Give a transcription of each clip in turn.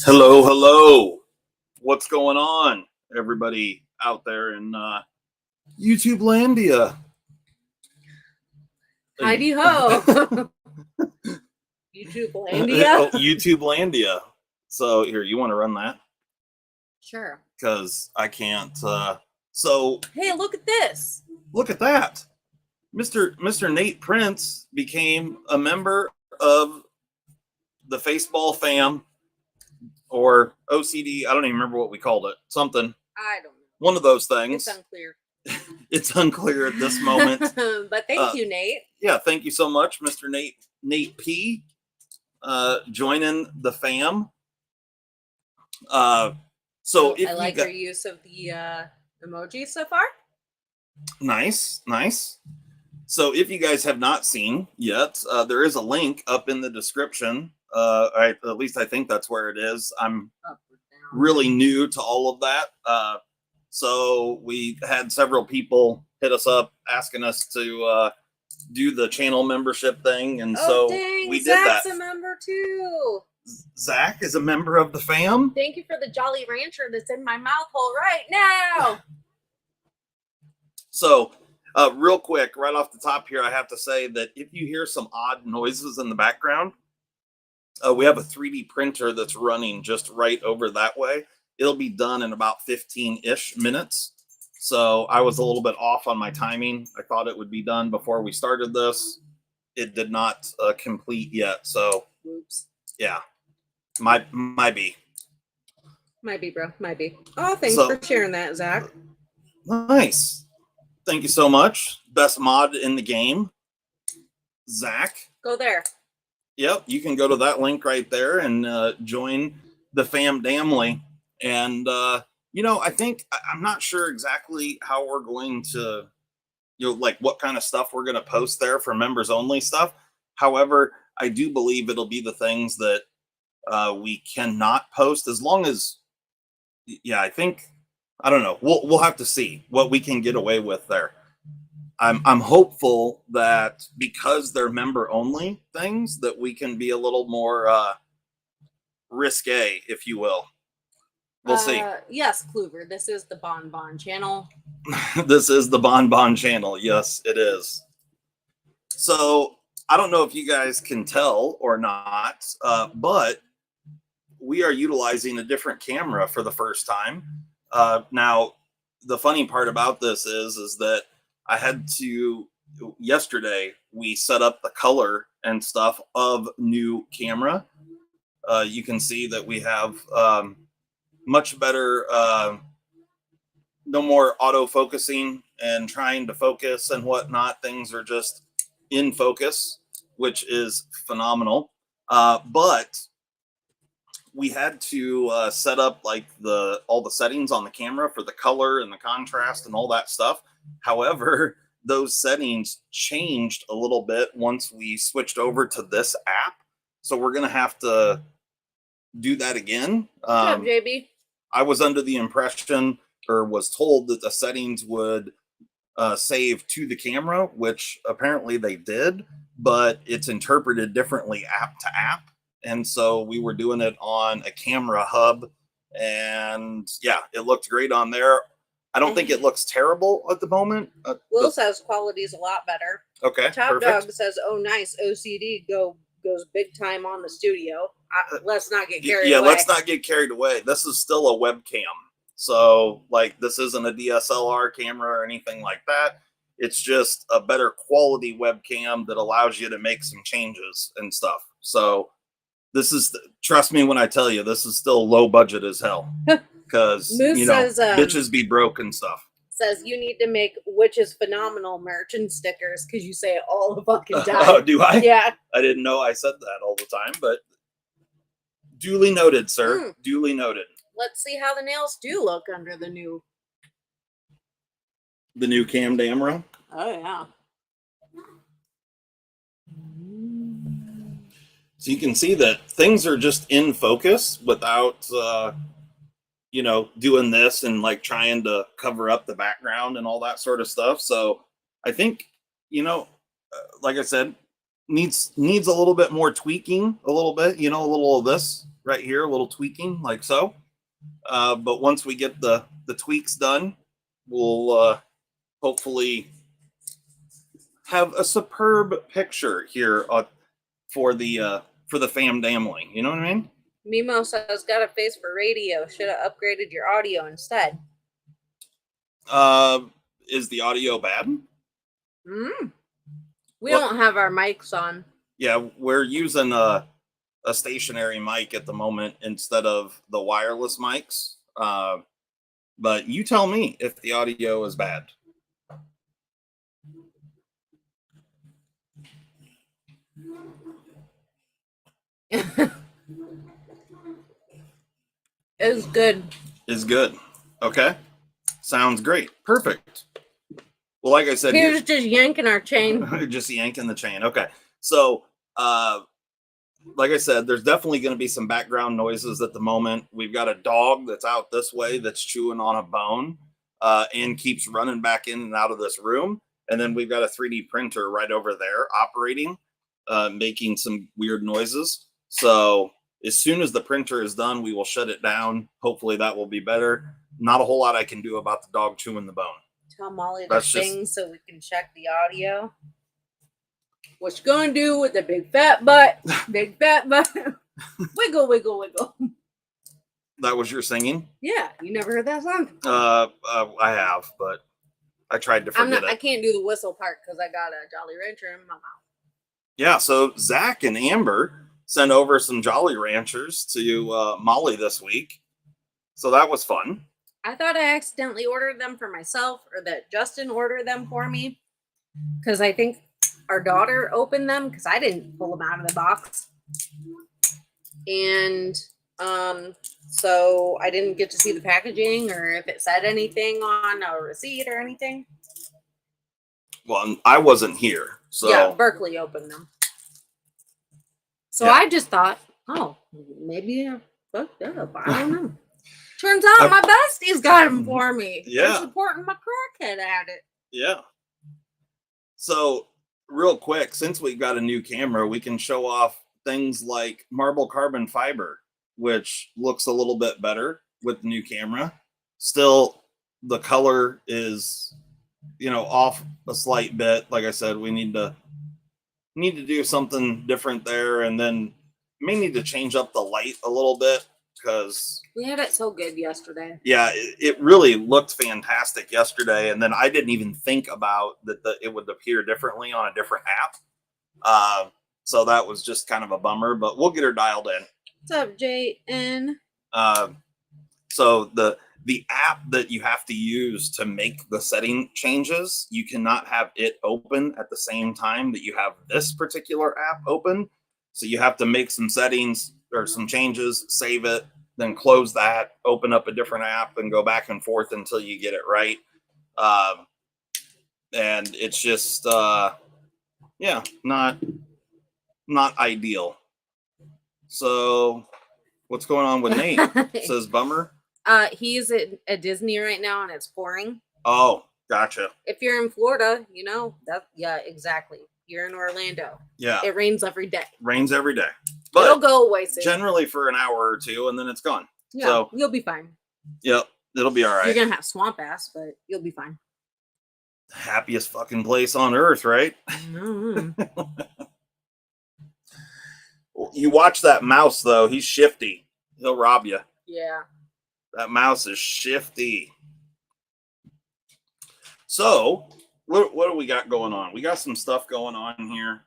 Hello, hello. What's going on, everybody out there in YouTube Landia? Heidi ho. YouTube Landia. YouTube Landia. So here, you want to run that? Sure. Because I can't. So hey, look at this. Look at that. Mr. Nate Prince became a member of the FACEBALL FAM. Or OCD, I don't even remember what we called it. Something. I don't know. One of those things. It's unclear. It's unclear at this moment. But thank you, Nate. Yeah, thank you so much, Mr. Nate P. Joining the fam. So if I like your use of the emoji so far. Nice. So if you guys have not seen yet, there is a link up in the description. At least I think that's where it is. I'm really new to all of that. So we had several people hit us up asking us to do the channel membership thing. And so dang, we did Zach's that. a member too. Zach is a member of the fam. Thank you for the Jolly Rancher that's in my mouth hole right now. So real quick, right off the top here, I have to say that if you hear some odd noises in the background, we have a 3D printer that's running just right over that way. It'll be done in about 15-ish minutes. So I was a little bit off on my timing. I thought it would be done before we started this. It did not complete yet. So, oops. Yeah, might be. Might be, bro. Might be. Oh, thanks for sharing that, Zach. Nice. Thank you so much. Best mod in the game, Zach. Go there. Yep, you can go to that link right there and join the fam damly. And I think I'm not sure exactly how we're going to, like what kind of stuff we're going to post there for members only stuff. However, I do believe it'll be the things that we cannot post as long as, I don't know. We'll have to see what we can get away with there. I'm hopeful that because they're member only things that we can be a little more risque, if you will. We'll see. Yes, Kluver, this is the Bon Bon channel. This is the Bon Bon channel. Yes, it is. So I don't know if you guys can tell or not, but we are utilizing a different camera for the first time. Now, the funny part about this is that I had to, yesterday, we set up the color and stuff of new camera. You can see that we have much better, no more auto focusing and trying to focus and whatnot. Things are just in focus, which is phenomenal. But we had to set up like all the settings on the camera for the color and the contrast and all that stuff. However, those settings changed a little bit once we switched over to this app. So we're going to have to do that again. Good job, JB. I was under the impression or was told that the settings would save to the camera, which apparently they did, but it's interpreted differently app to app. And so we were doing it on a camera hub, and yeah, it looked great on there. I don't think it looks terrible at the moment. Will says quality is a lot better. Okay, Top perfect. Dog says, "Oh, nice. OCD goes big time on the studio." Let's not get carried away. Yeah, let's not get carried away. This is still a webcam, so like this isn't a DSLR camera or anything like that. It's just a better quality webcam that allows you to make some changes and stuff. So this is, trust me when I tell you, this is still low budget as hell. Because, says, bitches be broke and stuff. Says you need to make which is phenomenal merch and stickers because you say it all the fucking time. Oh, do I? Yeah. I didn't know I said that all the time, but duly noted, sir. Duly noted. Let's see how the nails do look under the new cam camera. Oh, yeah. So you can see that things are just in focus without, doing this and like trying to cover up the background and all that sort of stuff. So I think, like I said, needs a little bit more tweaking, a little bit, a little of this, right here, a little tweaking like so. But once we get the tweaks done, we'll hopefully have a superb picture here for the fam family. You know what I mean? Mimo says, got a face for radio. Should have upgraded your audio instead. Is the audio bad? We don't have our mics on. Yeah, we're using a stationary mic at the moment instead of the wireless mics. But you tell me if the audio is bad. It's good. Is good. Okay. Sounds great. Perfect. Well, like I said, here's just yanking our chain. Just yanking the chain. Okay. So, like I said, there's definitely going to be some background noises at the moment. We've got a dog that's out this way that's chewing on a bone and keeps running back in and out of this room. And then we've got a 3D printer right over there operating, making some weird noises. So as soon as the printer is done, we will shut it down. Hopefully that will be better. Not a whole lot I can do about the dog chewing the bone. Tell Molly to sing so we can check the audio. What you gonna do with the big fat butt? Big fat butt. Wiggle, wiggle, wiggle. That was your singing? Yeah, you never heard that song? I have, but I tried to forget it. I can't do the whistle part because I got a Jolly Rancher in my mouth. Yeah, so Zach and Amber sent over some Jolly Ranchers to Molly this week. So that was fun. I thought I accidentally ordered them for myself, or that Justin ordered them for me, because I think our daughter opened them because I didn't pull them out of the box. And so I didn't get to see the packaging or if it said anything on a receipt or anything. Well, I wasn't here. So yeah, Berkeley opened them. So yeah. I just thought, oh, maybe I fucked up. I don't know. Turns out my besties got them for me. Yeah. They're supporting my crackhead at it. Yeah. So real quick, since we've got a new camera, we can show off things like marble carbon fiber, which looks a little bit better with the new camera. Still, the color is, off a slight bit. Like I said, we need to do something different there, and then may need to change up the light a little bit because we had it so good yesterday. Yeah, it really looked fantastic yesterday, and then I didn't even think about that it would appear differently on a different app. So that was just kind of a bummer, but we'll get her dialed in. What's up, JN? So the app that you have to use to make the setting changes, you cannot have it open at the same time that you have this particular app open. So you have to make some settings or some changes, save it, then close that, open up a different app, and go back and forth until you get it right. And it's just, not ideal. So what's going on with Nate? Says bummer. He's at Disney right now and it's pouring. Oh, gotcha. If you're in Florida, yeah, exactly. You're in Orlando. Yeah. It rains every day. Rains every day. But it'll go away soon. Generally for an hour or two, and then it's gone. Yeah, so you'll be fine. Yep, it'll be all right. You're going to have swamp ass, but you'll be fine. Happiest fucking place on earth, right? Mm-hmm. You watch that mouse, though. He's shifty. He'll rob you. Yeah. That mouse is shifty. So, what do we got going on? We got some stuff going on here.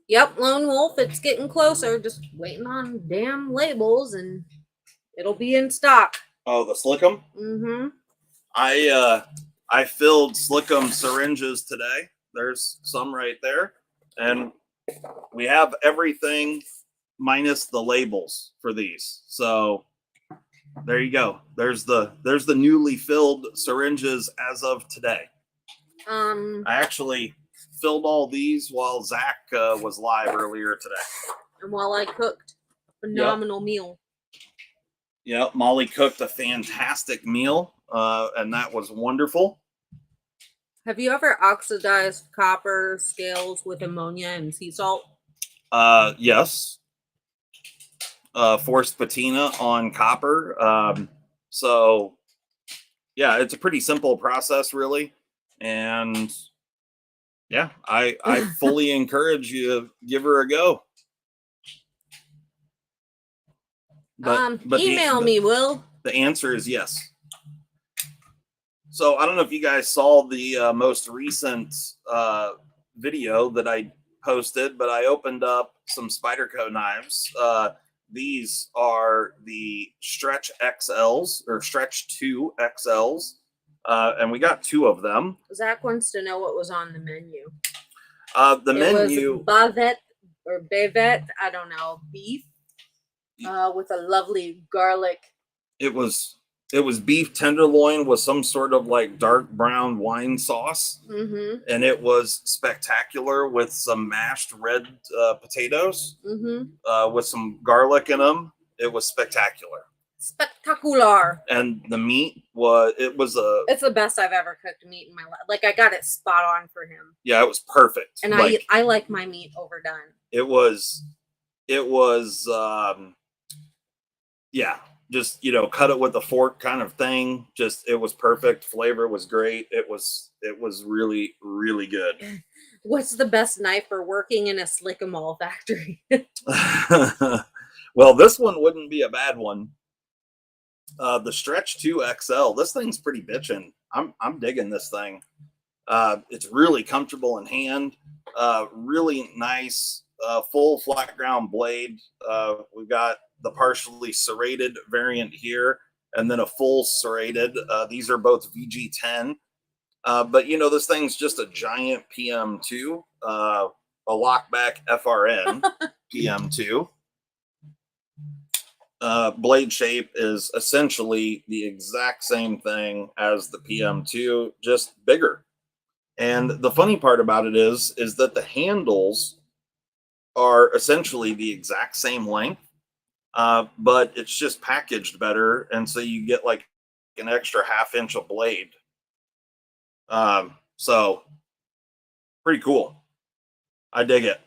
Yep, Lone Wolf. It's getting closer. Just waiting on damn labels, and it'll be in stock. Oh, the Slickum? Mm-hmm. I filled Slickum syringes today. There's some right there. And we have everything minus the labels for these. So there you go. There's the newly filled syringes as of today. I actually filled all these while Zach was live earlier today. And while I cooked a phenomenal meal. Yep, Molly cooked a fantastic meal, and that was wonderful. Have you ever oxidized copper scales with ammonia and sea salt? Yes. forced patina on copper. So yeah, it's a pretty simple process, really. And yeah, I fully encourage you to give her a go. But email me, Will. The answer is yes. So I don't know if you guys saw the most recent video that I posted, but I opened up some Spyderco knives. These are the Stretch XLs or Stretch 2 XLs, and we got 2 of them. Zach wants to know what was on the menu. The menu was bavette or bavette, I don't know, beef with a lovely garlic. It was beef tenderloin with some sort of like dark brown wine sauce. Mm-hmm. And it was spectacular with some mashed red potatoes with some garlic in them. It was spectacular. Spectacular. And the meat was, it's the best I've ever cooked meat in my life. Like, I got it spot on for him. Yeah, it was perfect. And like, I like my meat overdone. It was yeah, just, you know, cut it with a fork kind of thing. Just, it was perfect. Flavor was great. It was really, really good. What's the best knife for working in a slick-a-mall factory? Well, this one wouldn't be a bad one. The Stretch 2 XL, this thing's pretty bitchin'. I'm digging this thing. It's really comfortable in hand. Really nice, full flat ground blade. We've got the partially serrated variant here, and then a full serrated. These are both VG10. But you know, this thing's just a giant PM2, a lockback FRN PM2. Blade shape is essentially the exact same thing as the PM2, just bigger. And the funny part about it is that the handles are essentially the exact same length, but it's just packaged better. And so you get like an extra ½ inch of blade. So pretty cool. I dig it.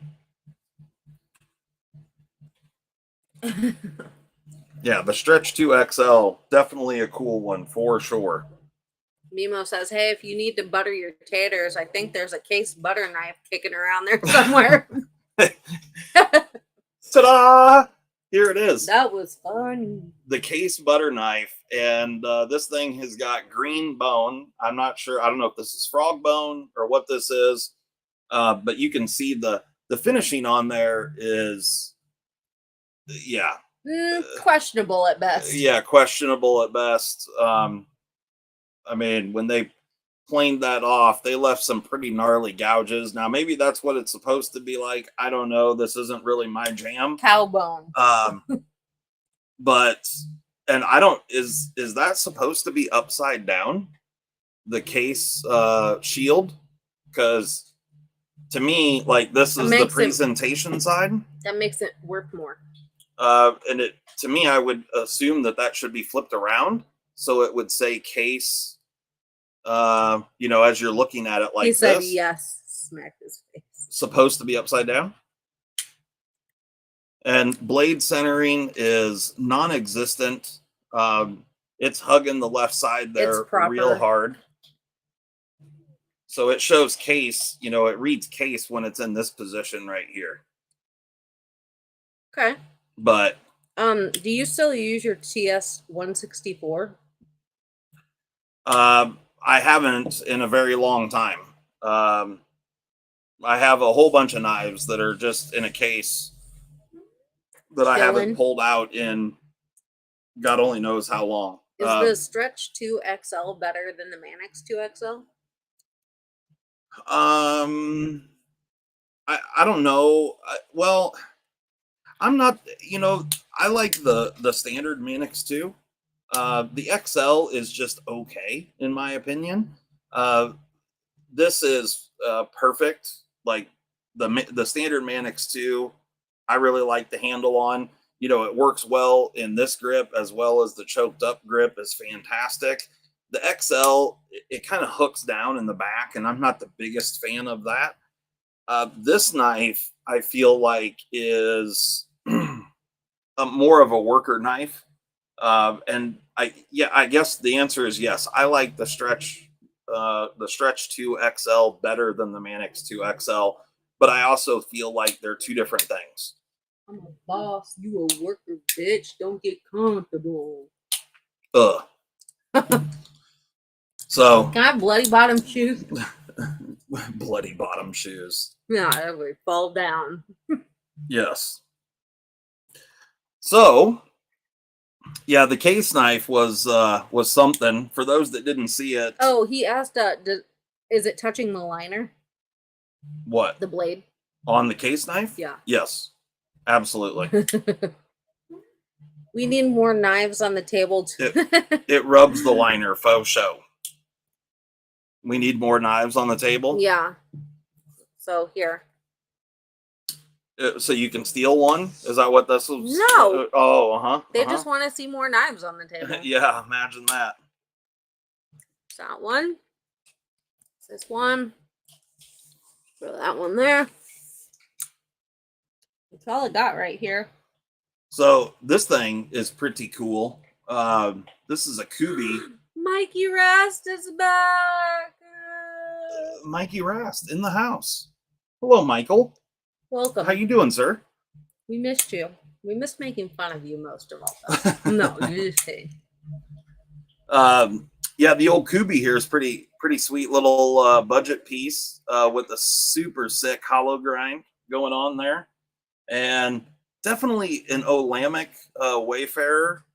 Yeah, the Stretch 2 XL, definitely a cool one for sure. Mimo says, hey, if you need to butter your taters, I think there's a case butter knife kicking around there somewhere. Ta-da! Here it is. That was funny. The case butter knife. And this thing has got green bone. I'm not sure. I don't know if this is frog bone or what this is. But you can see the finishing on there is, yeah. Questionable at best. Yeah, questionable at best. I mean, when they planed that off, they left some pretty gnarly gouges. Now, maybe that's what it's supposed to be like. I don't know. This isn't really my jam. Cow bone. But, and I don't, is that supposed to be upside down? The case shield? Because to me, like, this is the presentation side. That makes it work more. And it, to me, I would assume that should be flipped around. So it would say case, you know, as you're looking at it like this. He said yes, smacked his face. Supposed to be upside down. And blade centering is non-existent. It's hugging the left side there real hard. So it shows case, you know, it reads case when it's in this position right here. Okay. But do you still use your TS 164? I haven't in a very long time. I have a whole bunch of knives that are just in a case that I haven't pulled out in God only knows how long. Is the Stretch 2 XL better than the Manix 2 XL? I don't know. Well, I'm not, you know, I like the standard Manix 2. The XL is just okay, in my opinion. This is perfect. Like the standard Manix 2, I really like the handle on. You know, it works well in this grip as well as the choked up grip is fantastic. The XL, it kind of hooks down in the back, and I'm not the biggest fan of that. This knife, I feel like, is more of a worker knife. And I guess the answer is yes. I like the Stretch 2 XL better than the Manix 2 XL, but I also feel like they're two different things. I'm a boss. You a worker, bitch. Don't get comfortable. Ugh. So can I have bloody bottom shoes? Bloody bottom shoes. Yeah, that would fall down. Yes. So yeah, the case knife was something for those that didn't see it. Oh, he asked, is it touching the liner? What? The blade? On the case knife? Yeah. Yes, absolutely. We need more knives on the table. It rubs the liner, faux show. We need more knives on the table? Yeah. So here. So you can steal one? Is that what this was? No. Oh, uh-huh. They just want to see more knives on the table. Yeah, imagine that. That one. This one. Throw that one there. That's all I got right here. So this thing is pretty cool. This is a Kooby. Mikey Rast is back. Mikey Rast in the house. Hello, Michael. Welcome. How you doing, sir? We missed you. We missed making fun of you most of all. No, you just kidding. Yeah, the old Kooby here is pretty sweet little budget piece with a super sick hollow grind going on there, and definitely an Olamic Wayfarer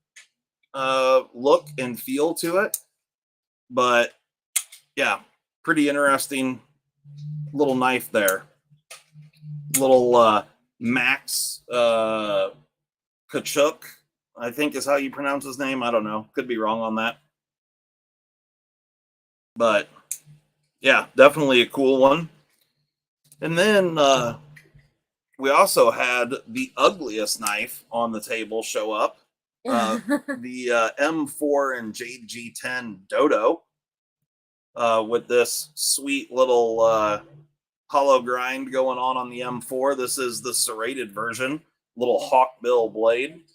look and feel to it. But yeah, pretty interesting little knife there. Little Max Kachuk, I think is how you pronounce his name. I don't know. Could be wrong on that. But yeah, definitely a cool one. And then we also had the ugliest knife on the table show up. The M4 and JG10 Dodo with this sweet little hollow grind going on the M4. This is the serrated version, little hawkbill blade.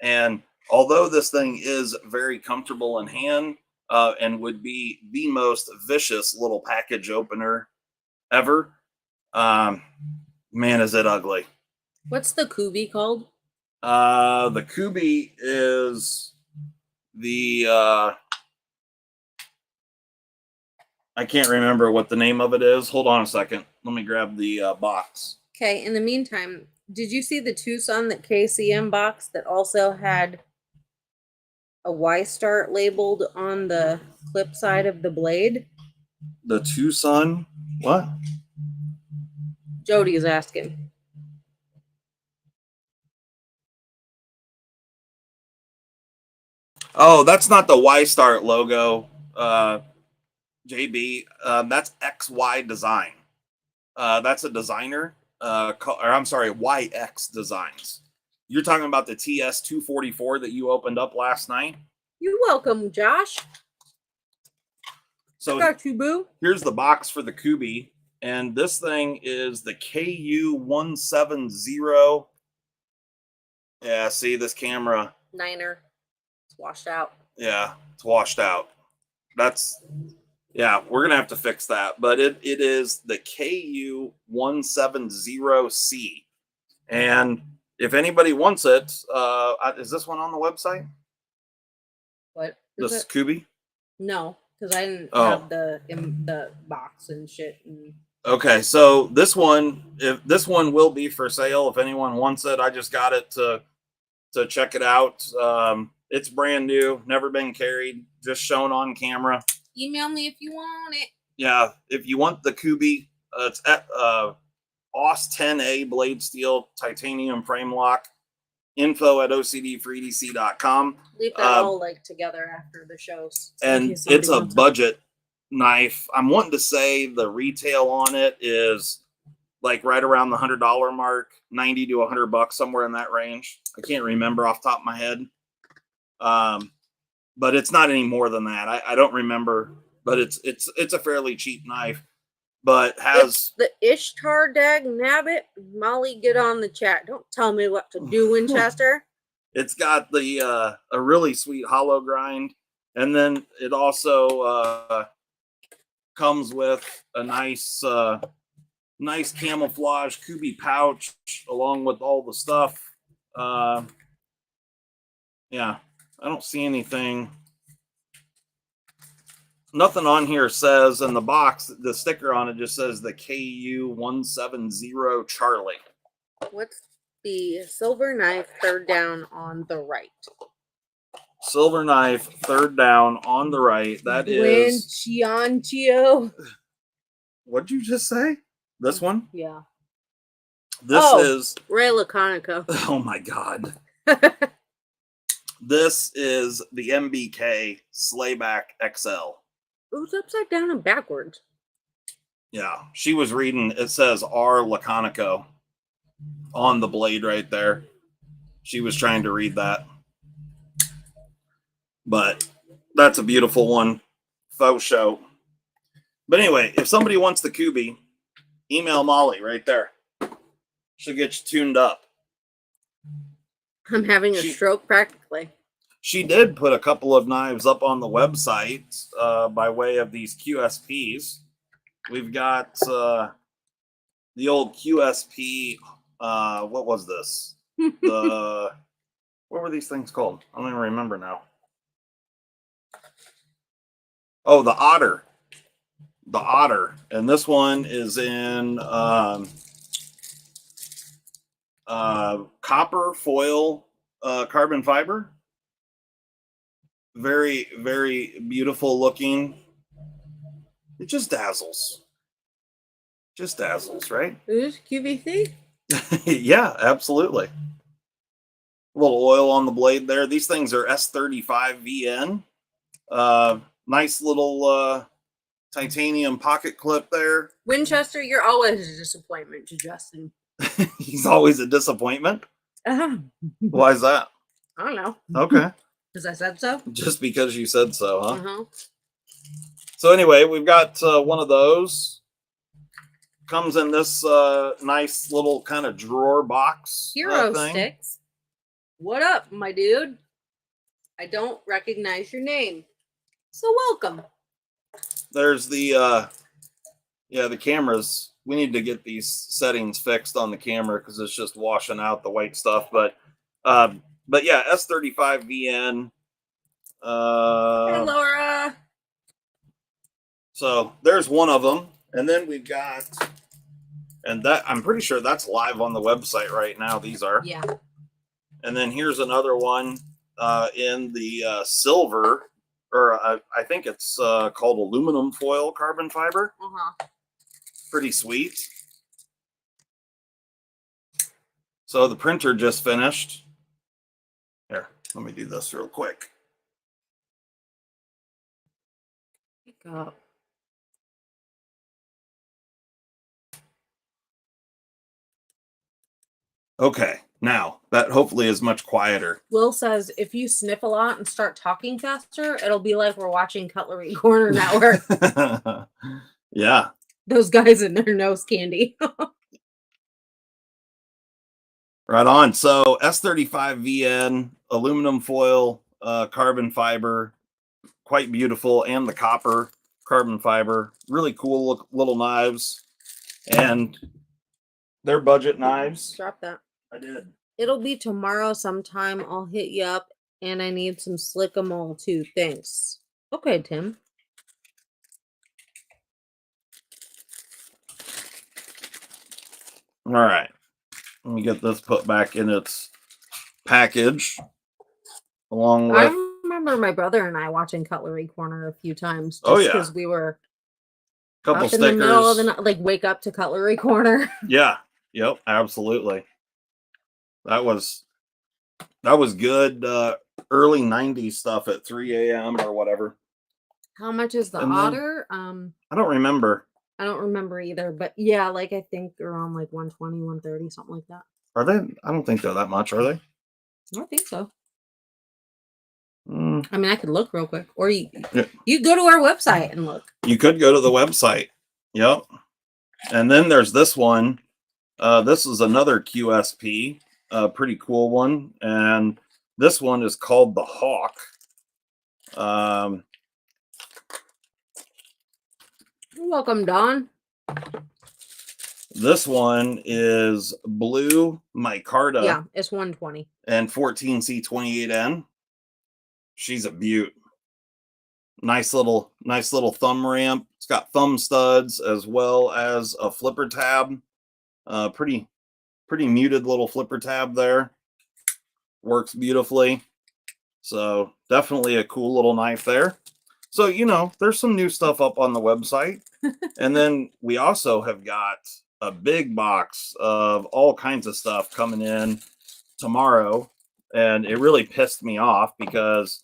And although this thing is very comfortable in hand and would be the most vicious little package opener ever, man, is it ugly. What's the Kooby called? The Kooby is the I can't remember what the name of it is. Hold on a second. Let me grab the box. Okay, in the meantime, did you see the Tucson that KCM box that also had a Y-Start labeled on the clip side of the blade? The Tucson? What? Jody is asking. Oh, that's not the Y-Start logo, JB. That's XY Design. That's a designer. I'm sorry, YX Designs. You're talking about the TS244 that you opened up last night? You're welcome, Josh. So I got you, boo. Here's the box for the Kooby. And this thing is the KU170. Yeah, see this camera. Niner. It's washed out. Yeah, it's washed out. Yeah, we're going to have to fix that. But it is the KU170C. And if anybody wants it, is this one on the website? What? This Kooby? No, because I didn't have the box and shit. Okay, so this one will be for sale if anyone wants it. I just got it to check it out. It's brand new, never been carried, just shown on camera. Email me if you want it. Yeah, if you want the Kooby, it's at OS10A blade steel titanium frame lock. info@ocd4edc.com. Leave that all like together after the shows. And it's a budget knife. I'm wanting to say the retail on it is like right around the $100 mark, 90 to $100, somewhere in that range. I can't remember off the top of my head. But it's not any more than that. I don't remember, but it's a fairly cheap knife. But has it's the Ishtar dag nabbit. Molly, get on the chat. Don't tell me what to do, Winchester. It's got the a really sweet hollow grind, and then it also comes with a nice nice camouflage Kooby pouch along with all the stuff. Yeah, I don't see anything. Nothing on here says, in the box, the sticker on it just says the KU170 Charlie. What's the silver knife third down on the right? Silver knife, third down on the right. That is. Chianchio. What'd you just say? This one? Yeah. This is. Ray Laconico. Oh my God. This is the MBK Slayback XL. It was upside down and backwards. Yeah, she was reading, it says R Laconico on the blade right there. She was trying to read that. But that's a beautiful one. Faux show. But anyway, if somebody wants the Kooby, email Molly right there. She'll get you tuned up. I'm having a stroke practically. She did put a couple of knives up on the website by way of these QSPs. We've got the old QSP. What was this? What were these things called? I don't even remember now. Oh, the Otter. The Otter. And this one is in copper foil carbon fiber. Very, very beautiful looking. It just dazzles. Just dazzles, right? Is QVC? Yeah, absolutely. A little oil on the blade there. These things are S35VN. Nice little titanium pocket clip there. Winchester, you're always a disappointment to Justin. He's always a disappointment? Why is that? I don't know. Okay. Because I said so? Just because you said so, huh? Uh-huh. So anyway, we've got one of those. Comes in this nice little kind of drawer box. Hero sticks. What up, my dude? I don't recognize your name. So welcome. There's the the cameras. We need to get these settings fixed on the camera because it's just washing out the white stuff. But yeah, S35VN. Hey, Laura. So there's one of them, and then we've got, and that I'm pretty sure that's live on the website right now. These are. Yeah. And then here's another one in the silver, or I think it's called aluminum foil carbon fiber. Uh-huh. Pretty sweet. So the printer just finished. Here, let me do this real quick. Pick up. Okay, now that hopefully is much quieter. Will says if you sniff a lot and start talking faster, it'll be like we're watching Cutlery Corner Network. Yeah. Those guys in their nose candy. Right on. So S35VN, aluminum foil, carbon fiber, quite beautiful, and the copper carbon fiber. Really cool little knives. And they're budget knives. Drop that. I did. It'll be tomorrow sometime. I'll hit you up, and I need some slick-a-mole too. Thanks. Okay, Tim. All right. Let me get this put back in its package. Along with. I remember my brother and I watching Cutlery Corner a few times. Just oh yeah. Because we were couple up stickers. in the middle of the night, like wake up to Cutlery Corner. Yeah. Yep. Absolutely. That was good. Early 90s stuff at 3 a.m. or whatever. How much is the Otter? I don't remember. I don't remember either, but yeah, like I think around like 120, 130, something like that. Are they? I don't think they're that much, are they? I don't think so. I mean, I could look real quick, or you go to our website and look. You could go to the website. Yep. And then there's this one. This is another QSP, a pretty cool one, and This one is called the Hawk. You're welcome, Don. This one is blue micarta. Yeah, it's 120. And 14C28N. She's a beaut. Nice little thumb ramp. It's got thumb studs as well as a flipper tab. Pretty muted little flipper tab there. Works beautifully. So definitely a cool little knife there. So, you know, there's some new stuff up on the website. And then we also have got a big box of all kinds of stuff coming in tomorrow. And it really pissed me off because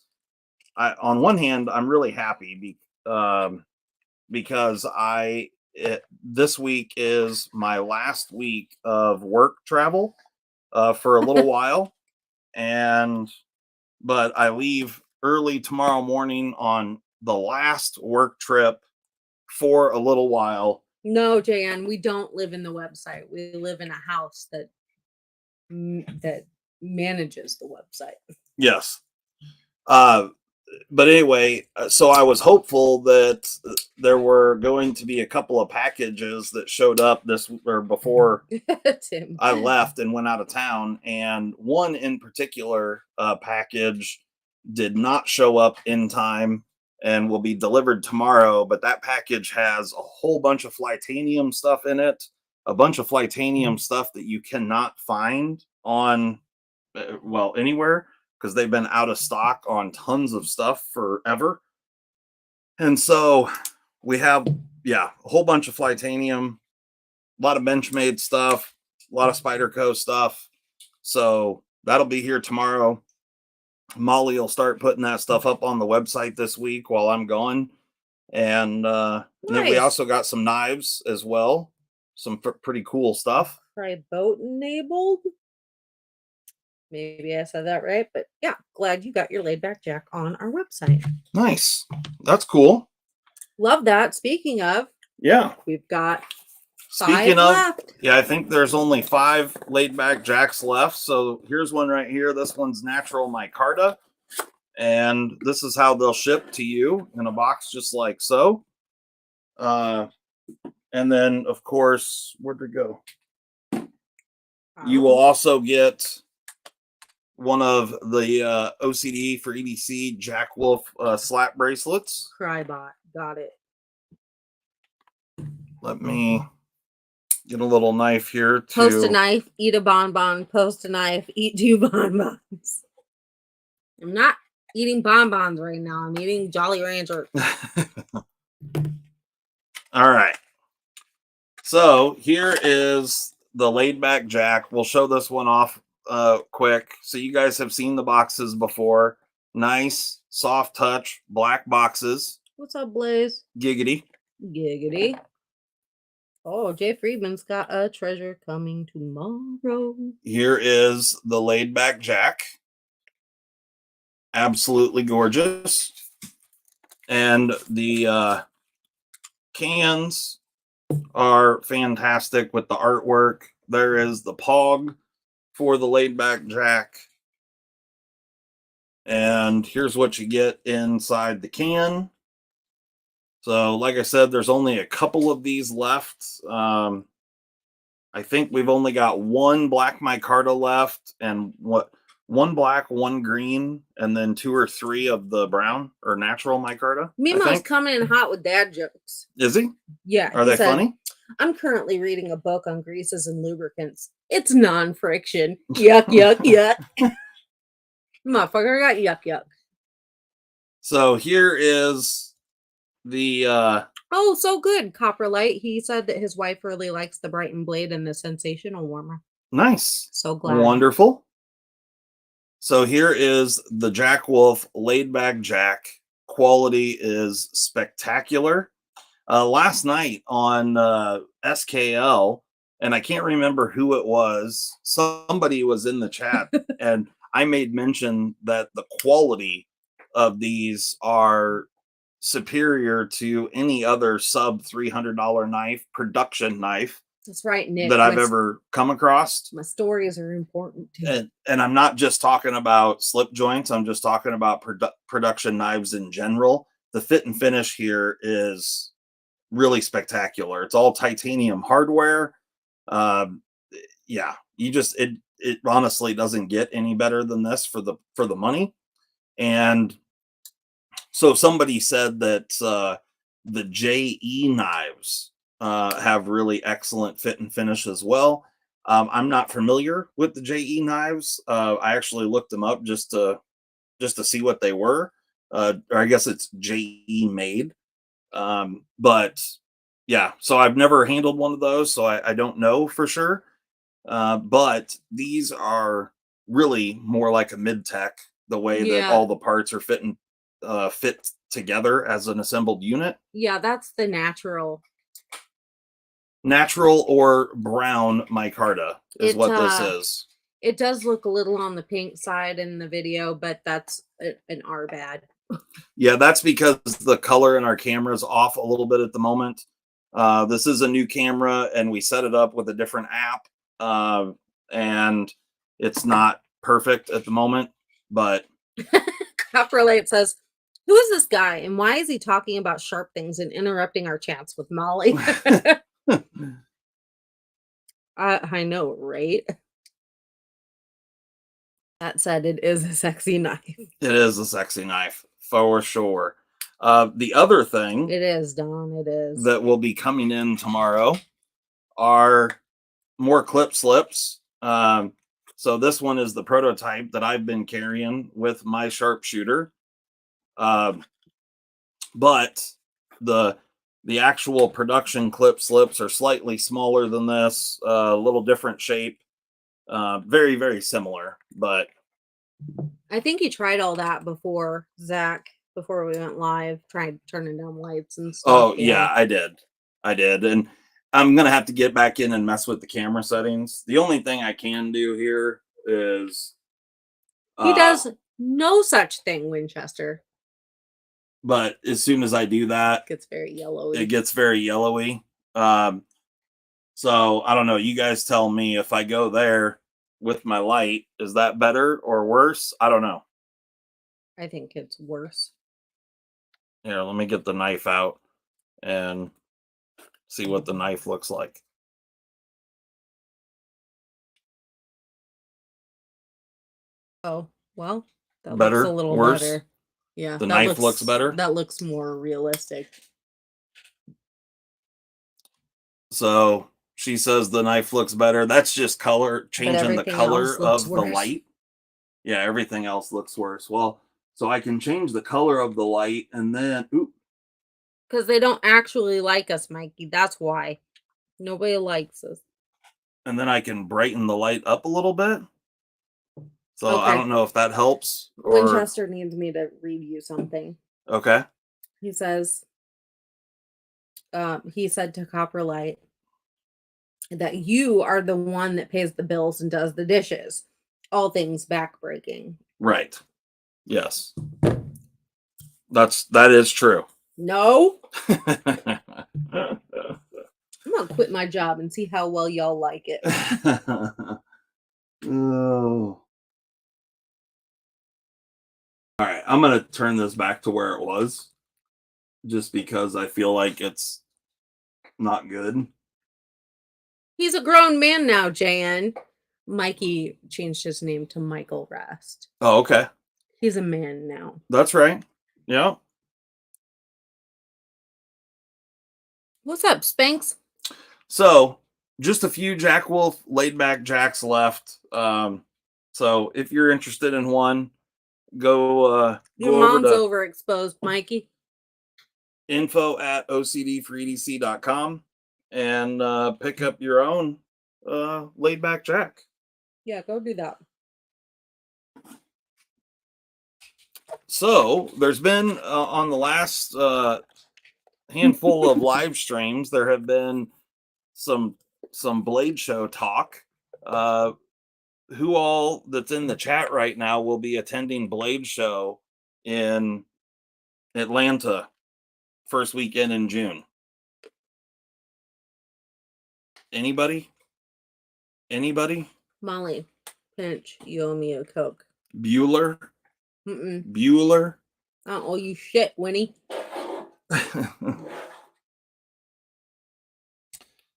on one hand, I'm really happy because this week is my last week of work travel for a little while. But I leave early tomorrow morning on the last work trip for a little while. No, Jan, we don't live in the website. We live in a house that manages the website. Yes. But anyway, so I was hopeful that there were going to be a couple of packages that showed up before Tim. I left and went out of town. And one in particular package did not show up in time and will be delivered tomorrow. But that package has a whole bunch of Flytanium stuff in it, a bunch of Flytanium stuff that you cannot find on, anywhere, because they've been out of stock on tons of stuff forever. And so we have, a whole bunch of Flytanium, a lot of Benchmade stuff, a lot of Spyderco stuff. So that'll be here tomorrow. Molly will start putting that stuff up on the website this week while I'm gone. And then we also got some knives as well. Some pretty cool stuff. Try boat enabled. Maybe I said that right, but yeah, glad you got your laid back jack on our website. Nice. That's cool. Love that. Speaking of, we've got five left. I think there's only 5 laid back jacks left. So here's one right here. This one's natural micarta. And this is how they'll ship to you in a box, just like so. And then, of course, where'd it go? You will also get one of the OCD for EDC Jack Wolf slap bracelets. Crybot. Got it. Let me get a little knife here. Post a knife, eat a bonbon. Post a knife, eat 2 bonbons. I'm not eating bonbons right now. I'm eating Jolly Rancher. All right. So here is the laid back jack. We'll show this one off quick. So you guys have seen the boxes before. Nice, soft touch, black boxes. What's up, Blaze? Giggity. Giggity. Oh, Jay Friedman's got a treasure coming tomorrow. Here is the laid back jack. Absolutely gorgeous. And the cans are fantastic with the artwork. There is the pog for the laid back jack. And here's what you get inside the can. So, like I said, there's only a couple of these left. I think we've only got 1 black micarta left, and 1 black, 1 green, and then 2 or 3 of the brown or natural micarta. Memo's coming in hot with dad jokes. Is he? Yeah. Are they funny? I'm currently reading a book on greases and lubricants. It's non-friction. Yuck, yuck, yuck. Motherfucker got yuck, yuck. So here is the oh, so good. Copper Light. He said that his wife really likes the Brighton blade and the sensational warmer. Nice. So glad. Wonderful. So here is the Jack Wolf laid back jack. Quality is spectacular. Last night on SKL, and I can't remember who it was, somebody was in the chat and I made mention that the quality of these are superior to any other sub $300 knife, production knife. That's right, Nick. that I've ever come across. My stories are important too. And I'm not just talking about slip joints. I'm just talking about production knives in general. The fit and finish here is really spectacular. It's all titanium hardware. Yeah, it honestly doesn't get any better than this for the money. And so somebody said that the JE knives have really excellent fit and finish as well. I'm not familiar with the JE knives. I actually looked them up just to see what they were. Or I guess it's JE made. But yeah, so I've never handled one of those, so I don't know for sure. But these are really more like a mid-tech, the way that all the parts are fit together as an assembled unit. Yeah, that's the natural or brown micarta is what this is. It does look a little on the pink side in the video, but that's an R bad. Yeah, that's because the color in our camera is off a little bit at the moment. This is a new camera, and we set it up with a different app, and it's not perfect at the moment. But Coprolate says, "Who is this guy, and why is he talking about sharp things and interrupting our chats with Molly?" I know, right? That said, it is a sexy knife. It is a sexy knife for sure. The other thing it is, Don, it is, that will be coming in tomorrow are more clip slips. So this one is the prototype that I've been carrying with my sharpshooter. But the actual production clip slips are slightly smaller than this, a little different shape, very, very similar. But I think he tried all that before, Zach, before we went live, tried turning down lights and stuff. Oh, yeah, I did. And I'm going to have to get back in and mess with the camera settings. The only thing I can do here is... he does no such thing, Winchester. But as soon as I do that, it gets very yellowy. It gets very yellowy. So I don't know. You guys tell me if I go there with my light, is that better or worse? I don't know. I think it's worse. Here, let me get the knife out and see what the knife looks like. Oh, well, that better, looks a little worse? better. Yeah, the knife looks better. That looks more realistic. So she says the knife looks better. That's just changing the color of the light. Yeah, everything else looks worse. Well, so I can change the color of the light and then, because they don't actually like us, Mikey. That's why. Nobody likes us. And then I can brighten the light up a little bit. So okay. I don't know if that helps. Winchester needs me to read you something. Okay. He says, he said to Copperlight that you are the one that pays the bills and does the dishes. All things backbreaking. Right. Yes. That is true. No. I'm gonna quit my job and see how well y'all like it. Oh. All right, I'm gonna turn this back to where it was, just because I feel like it's not good. He's a grown man now, JN. Mikey changed his name to Michael Rest. Oh, okay. He's a man now. That's right. Yeah. What's up, Spanx? So, just a few Jack Wolf laid back jacks left. So if you're interested in one, go Your mom's overexposed, Mikey. info@ocdforedc.com and pick up your own laid back jack. Yeah, go do that. So there's been on the last handful of live streams, there have been some Blade Show talk. Who all that's in the chat right now will be attending Blade Show in Atlanta first weekend in June? Anybody? Anybody? Molly, pinch, you owe me a Coke. Bueller? Mm-mm. Bueller? I don't owe you shit, Winnie.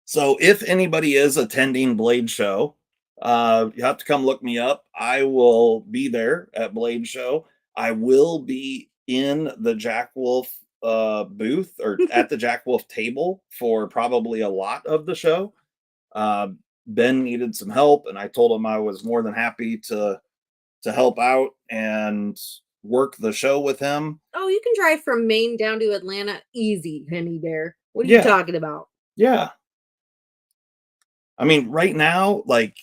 So if anybody is attending Blade Show, you have to come look me up. I will be there at Blade Show. I will be in the Jack Wolf booth or at the Jack Wolf table for probably a lot of the show. Ben needed some help, and I told him I was more than happy to help out and work the show with him. Oh, you can drive from Maine down to Atlanta easy, Penny Bear. What are Yeah. you talking about? Yeah. I mean, right now, like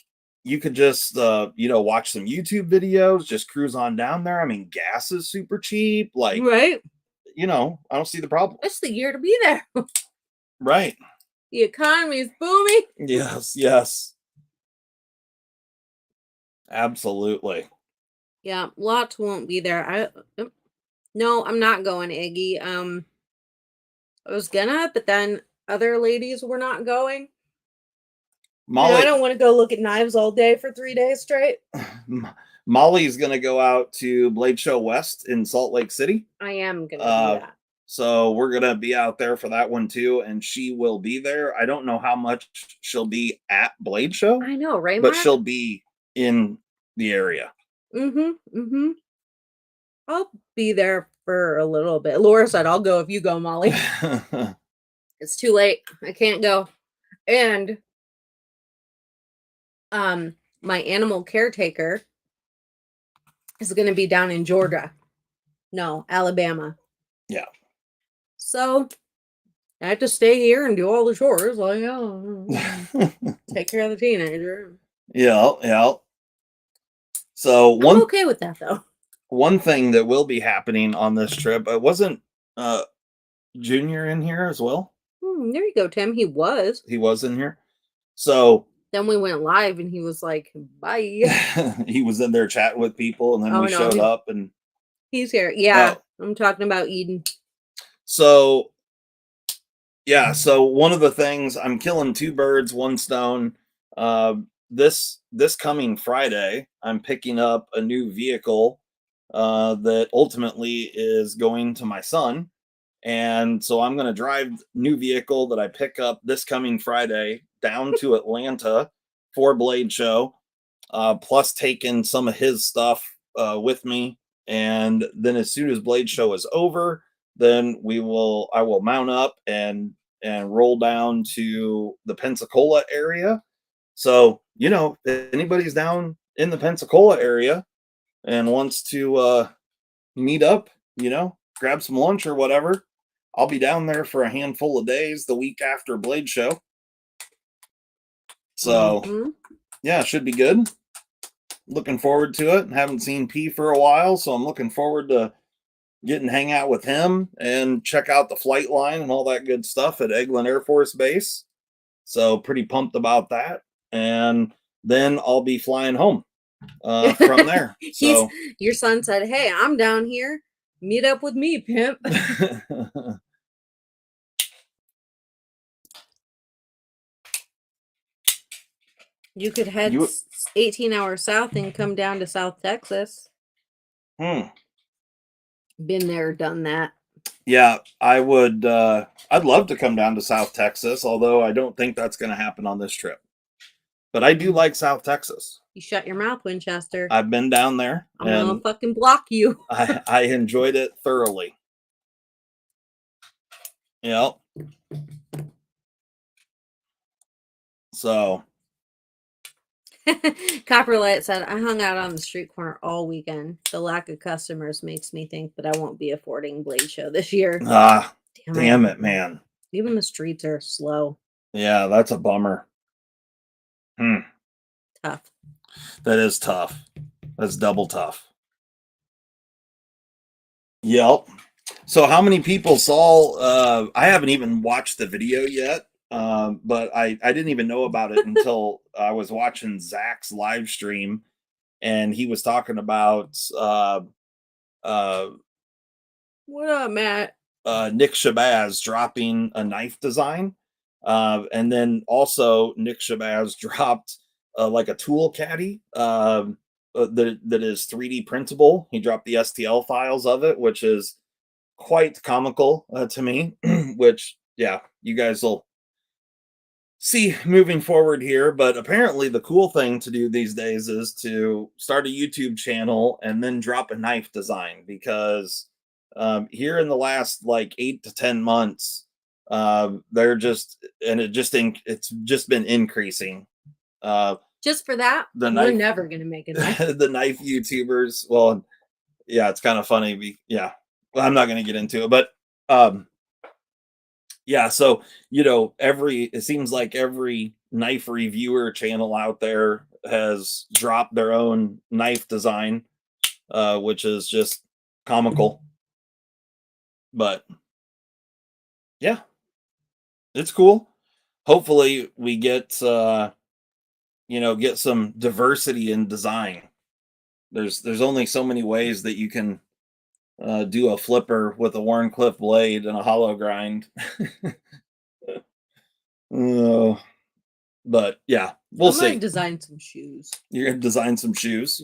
you could just watch some YouTube videos, just cruise on down there. I mean, gas is super cheap. Like, Right? I don't see the problem. It's the year to be there. Right. The economy is booming. Yes, yes. Absolutely. Yeah, lots won't be there. No, I'm not going, Iggy. I was gonna, but then other ladies were not going. Molly, And I don't want to go look at knives all day for 3 days straight. Molly's gonna go out to Blade Show West in Salt Lake City. I am gonna do that. So we're gonna be out there for that one too, and she will be there. I don't know how much she'll be at Blade Show. I know, right? But Mark? she'll be in the area. Mm-hmm. I'll be there for a little bit. Laura said, I'll go if you go, Molly. It's too late. I can't go. And my animal caretaker is going to be down in Georgia. No, Alabama. Yeah. So I have to stay here and do all the chores. Like, take care of the teenager. Yeah. So I'm okay with that though. One thing that will be happening on this trip, wasn't Junior in here as well? There you go, Tim. He was in here. So then we went live and he was like, bye. He was in there chatting with people, and then we showed up and he's here. Yeah. I'm talking about Eden. So yeah, so one of the things, I'm killing 2 birds, 1 stone. This coming Friday, I'm picking up a new vehicle that ultimately is going to my son. And so I'm going to drive new vehicle that I pick up this coming Friday down to Atlanta for Blade Show, plus taking some of his stuff with me. And then as soon as Blade Show is over, then I will mount up and roll down to the Pensacola area. So, if anybody's down in the Pensacola area and wants to meet up, grab some lunch or whatever, I'll be down there for a handful of days the week after Blade Show. So, yeah, it should be good. Looking forward to it. Haven't seen P for a while, so I'm looking forward to getting hang out with him and check out the flight line and all that good stuff at Eglin Air Force Base. So pretty pumped about that. And then I'll be flying home from there. So your son said, hey, I'm down here. Meet up with me, pimp. You could head 18 hours south and come down to South Texas. Been there, done that. Yeah, I would. I'd love to come down to South Texas, although I don't think that's going to happen on this trip. But I do like South Texas. You shut your mouth, Winchester. I've been down there. I'm going to fucking block you. I enjoyed it thoroughly. Yeah. So. Copperlight said, I hung out on the street corner all weekend. The lack of customers makes me think that I won't be affording Blade Show this year. Damn it, man. Even the streets are slow. Yeah, that's a bummer. Tough. That is tough. That's double tough. Yep. So how many people saw, I haven't even watched the video yet. But I didn't even know about it until I was watching Zach's live stream, and he was talking about what up, Matt? Nick Shabazz dropping a knife design. And then also Nick Shabazz dropped like a tool caddy that is 3D printable. He dropped the STL files of it, which is quite comical to me. Which, yeah, you guys will see moving forward here. But apparently, the cool thing to do these days is to start a YouTube channel and then drop a knife design, because here in the last like 8 to 10 months, they're just, and it's just been increasing. Just for that, The we're knife, never gonna make a knife. the knife YouTubers. Well, yeah, it's kind of funny. Yeah, well, I'm not going to get into it, but yeah. So it seems like every knife reviewer channel out there has dropped their own knife design, which is just comical. But yeah, it's cool. Hopefully, we get get some diversity in design. There's only so many ways that you can do a flipper with a Warncliffe blade and a hollow grind. Oh, but yeah, we'll I might see. design some shoes. You're gonna design some shoes.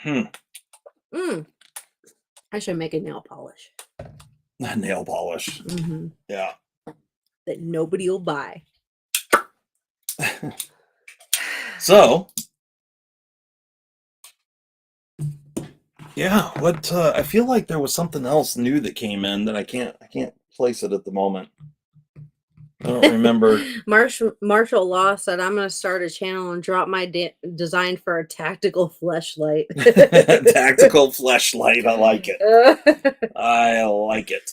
Yeah. I should make a nail polish. Nail polish. Mm-hmm. Yeah. That nobody will buy. So, yeah, what I feel like there was something else new that came in that I can't place it at the moment. I don't remember. Martial Law said, I'm going to start a channel and drop my design for a tactical fleshlight. Tactical fleshlight. I like it. I like it.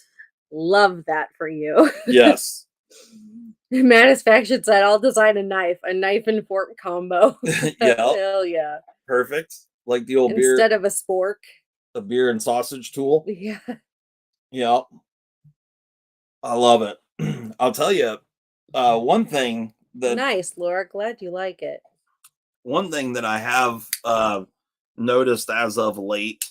Love that for you. Yes. Manisfaction said, I'll design a knife and fork combo. Yeah. Hell yeah. Perfect. Like the old beer. Instead of a spork. A beer and sausage tool. Yeah. Yeah. I love it. I'll tell you, one thing that... Nice, Laura. Glad you like it. One thing that I have noticed as of late,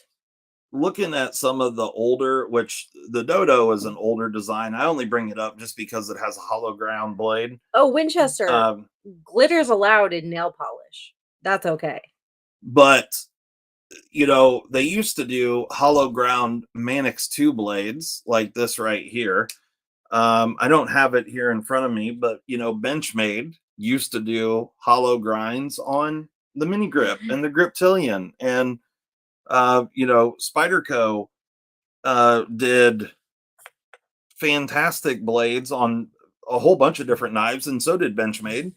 looking at some of the older, which the Dodo is an older design. I only bring it up just because it has a hollow ground blade. Oh, Winchester. Glitter's allowed in nail polish. That's okay. But, they used to do hollow ground Manix 2 blades like this right here. I don't have it here in front of me, but Benchmade used to do hollow grinds on the mini grip and the Griptilian, and Spyderco did fantastic blades on a whole bunch of different knives, and so did Benchmade.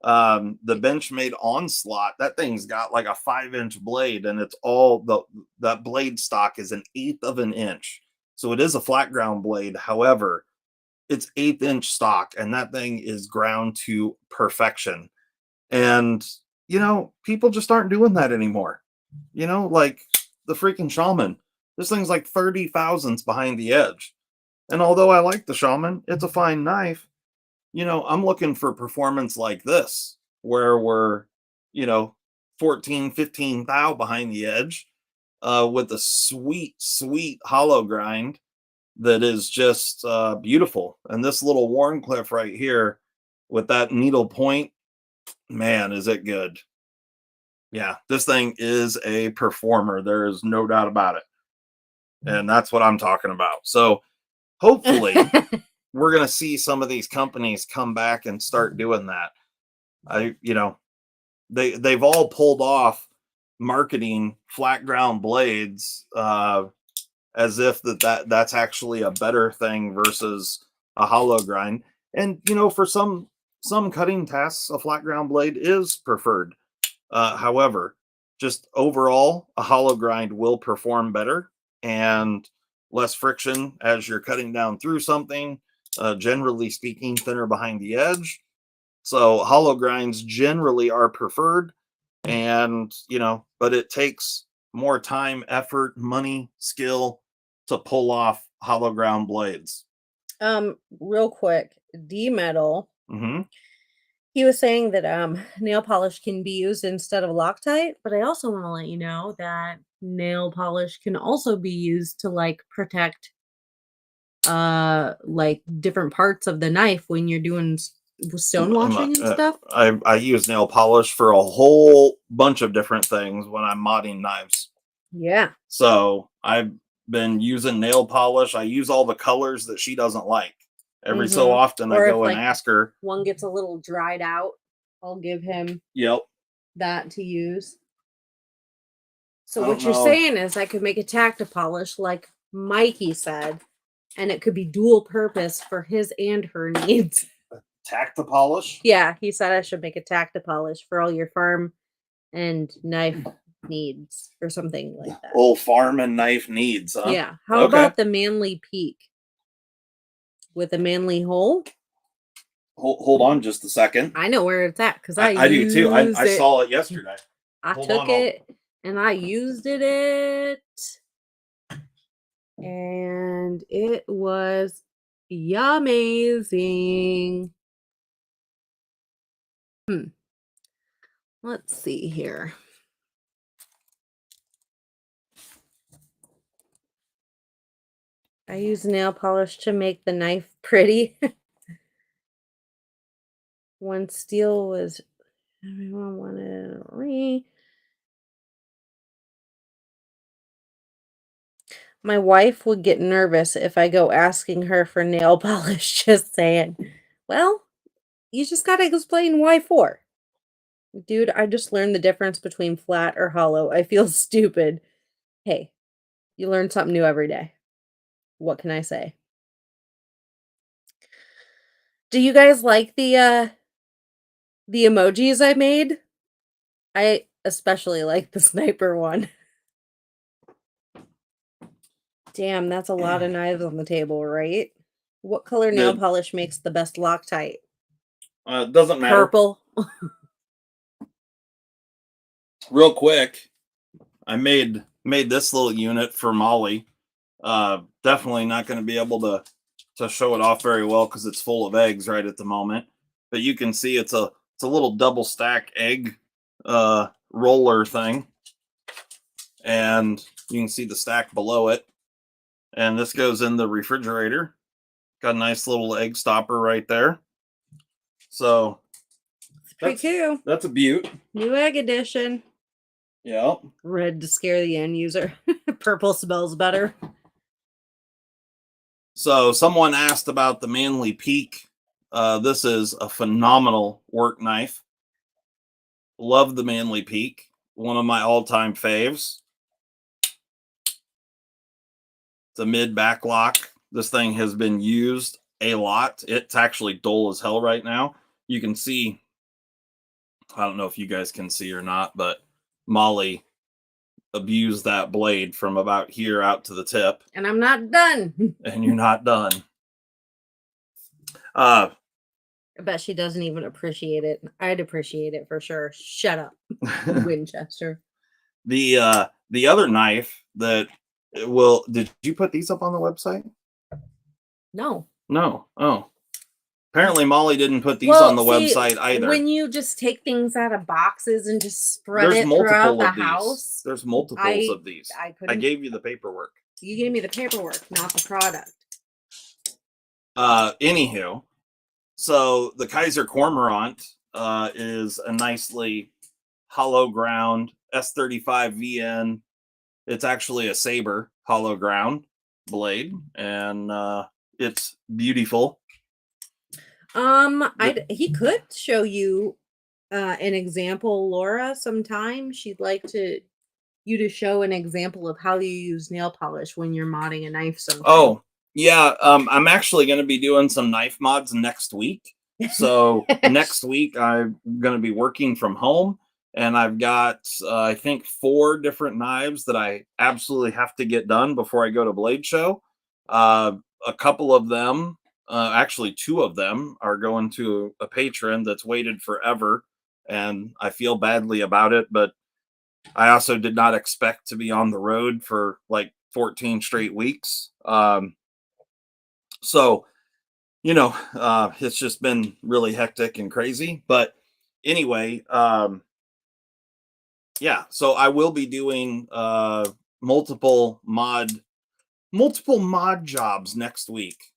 The Benchmade Onslaught, that thing's got like a 5-inch blade, and it's all that blade stock is 1/8 of an inch, so it is a flat ground blade. However, it's 1/8 inch stock, and that thing is ground to perfection. And people just aren't doing that anymore. Like the freaking Shaman, this thing's like 30 thousandths behind the edge. And although I like the Shaman, it's a fine knife. I'm looking for performance like this, where we're 14, 15 thou behind the edge, with a sweet hollow grind that is just beautiful. And this little Warncliffe right here with that needle point, man, is it good. Yeah, this thing is a performer. There is no doubt about it. And that's what I'm talking about. So hopefully we're going to see some of these companies come back and start doing that. They've all pulled off marketing flat ground blades as if that's actually a better thing versus a hollow grind. And for some cutting tasks, a flat ground blade is preferred. However, just overall, a hollow grind will perform better and less friction as you're cutting down through something. Generally speaking, thinner behind the edge. So hollow grinds generally are preferred, and but it takes more time, effort, money, skill to pull off hollow ground blades. Real quick, D Metal. Mm-hmm. He was saying that nail polish can be used instead of Loctite, but I also want to let you know that nail polish can also be used to like protect like different parts of the knife when you're doing stonewashing and stuff. I use nail polish for a whole bunch of different things when I'm modding knives. Yeah. So I've been using nail polish. I use all the colors that she doesn't like. Every so often Or I if, go and like, ask her. one gets a little dried out, I'll give him Yep. that to use. So I what don't you're know. saying is I could make a Tactipolish like Mikey said, and it could be dual purpose for his and her needs. Tactipolish? Yeah, he said I should make a Tactipolish for all your farm and knife needs or something like that. Old farm and knife needs, huh? Yeah. How Okay. about the manly peak with a manly hole? Hold on just a second. I know where it's at because I do too. I saw it yesterday. I Hold took on, it and I used it, and it was amazing. Let's see here. I use nail polish to make the knife pretty. When steel was, everyone wanted my wife would get nervous if I go asking her for nail polish, just saying. Well, you just gotta explain why for. Dude, I just learned the difference between flat or hollow. I feel stupid. Hey, you learn something new every day. What can I say? Do you guys like the emojis I made? I especially like the sniper one. Damn, that's a lot of knives on the table, right? What color nail polish makes the best Loctite? Doesn't matter. Purple. Real quick, I made this little unit for Molly. Definitely not going to be able to show it off very well because it's full of eggs right at the moment. But you can see it's a little double stack egg roller thing, and you can see the stack below it. And this goes in the refrigerator. Got a nice little egg stopper right there. So Pretty cool. That's a beaut. New egg edition. Yeah. Red to scare the end user. Purple smells better. So someone asked about the Manly Peak. This is a phenomenal work knife. Love the Manly Peak. One of my all-time faves. It's a mid back lock. This thing has been used a lot. It's actually dull as hell right now. You can see, I don't know if you guys can see or not, but Molly abused that blade from about here out to the tip. And I'm not done. And you're not done. I bet she doesn't even appreciate it. I'd appreciate it for sure. Shut up, Winchester. The other knife that did you put these up on the website? No. Oh. Apparently Molly didn't put these on the website either. When you just take things out of boxes and just spread it throughout the house. There's multiples of these. I gave you the paperwork. You gave me the paperwork, not the product. Anywho, so the Kaiser Cormorant is a nicely hollow ground S35 VN. It's actually a saber hollow ground blade, and it's beautiful. He could show you an example, Laura, sometime. She'd like you to show an example of how you use nail polish when you're modding a knife sometime. Oh, yeah. I'm actually going to be doing some knife mods next week. So next week I'm going to be working from home, and I've got I think 4 different knives that I absolutely have to get done before I go to Blade Show. A couple of them, actually 2 of them, are going to a patron that's waited forever, and I feel badly about it, but I also did not expect to be on the road for like 14 straight weeks. So, you know, it's just been really hectic and crazy. But anyway, yeah, so I will be doing multiple mod multiple mod jobs next week.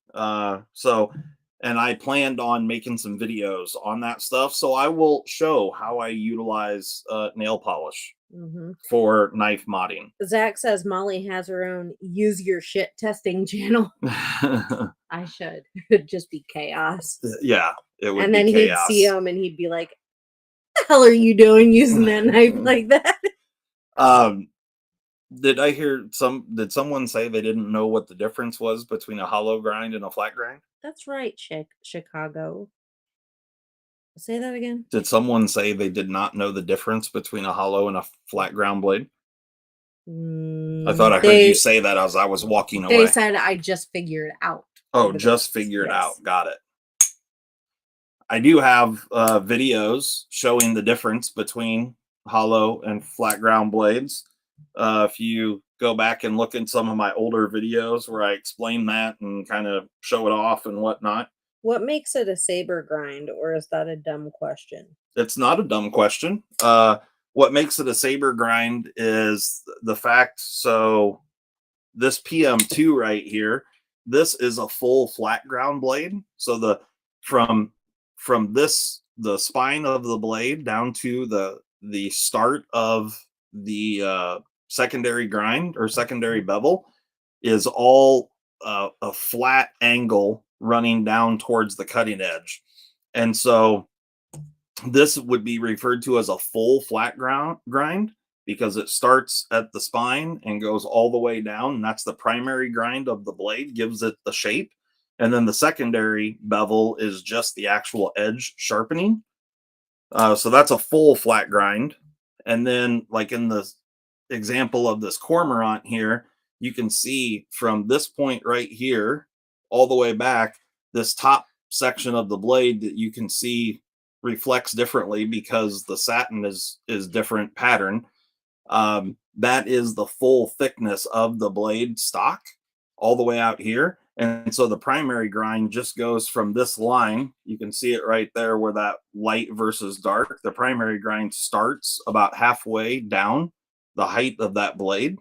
And I planned on making some videos on that stuff. So I will show how I utilize nail polish for knife modding. Zach says Molly has her own use your shit testing channel. I should. It'd just be chaos. Yeah, it would. And be then chaos. he'd see him and he'd be like, "What the hell are you doing using that knife like that?" Did someone say they didn't know what the difference was between a hollow grind and a flat grind? That's right, Chicago. Say that again. Did someone say they did not know the difference between a hollow and a flat ground blade? I thought I heard you say that as I was walking away. They said I just figured out. Oh, just figured out. Got it. I do have videos showing the difference between hollow and flat ground blades. If you go back and look in some of my older videos where I explain that and kind of show it off and whatnot. What makes it a saber grind, or is that a dumb question? It's not a dumb question. What makes it a saber grind is the fact, so this PM2 right here, this is a full flat ground blade. So from the spine of the blade down to the start of the secondary grind or secondary bevel is all a flat angle running down towards the cutting edge. And so this would be referred to as a full flat grind because it starts at the spine and goes all the way down. And that's the primary grind of the blade, gives it the shape. And then the secondary bevel is just the actual edge sharpening. So that's a full flat grind. And then, like in the example of this cormorant here, you can see from this point right here all the way back, this top section of the blade that you can see reflects differently because the satin is different pattern. That is the full thickness of the blade stock all the way out here. And so the primary grind just goes from this line. You can see it right there where that light versus dark. The primary grind starts about halfway down the height of that blade.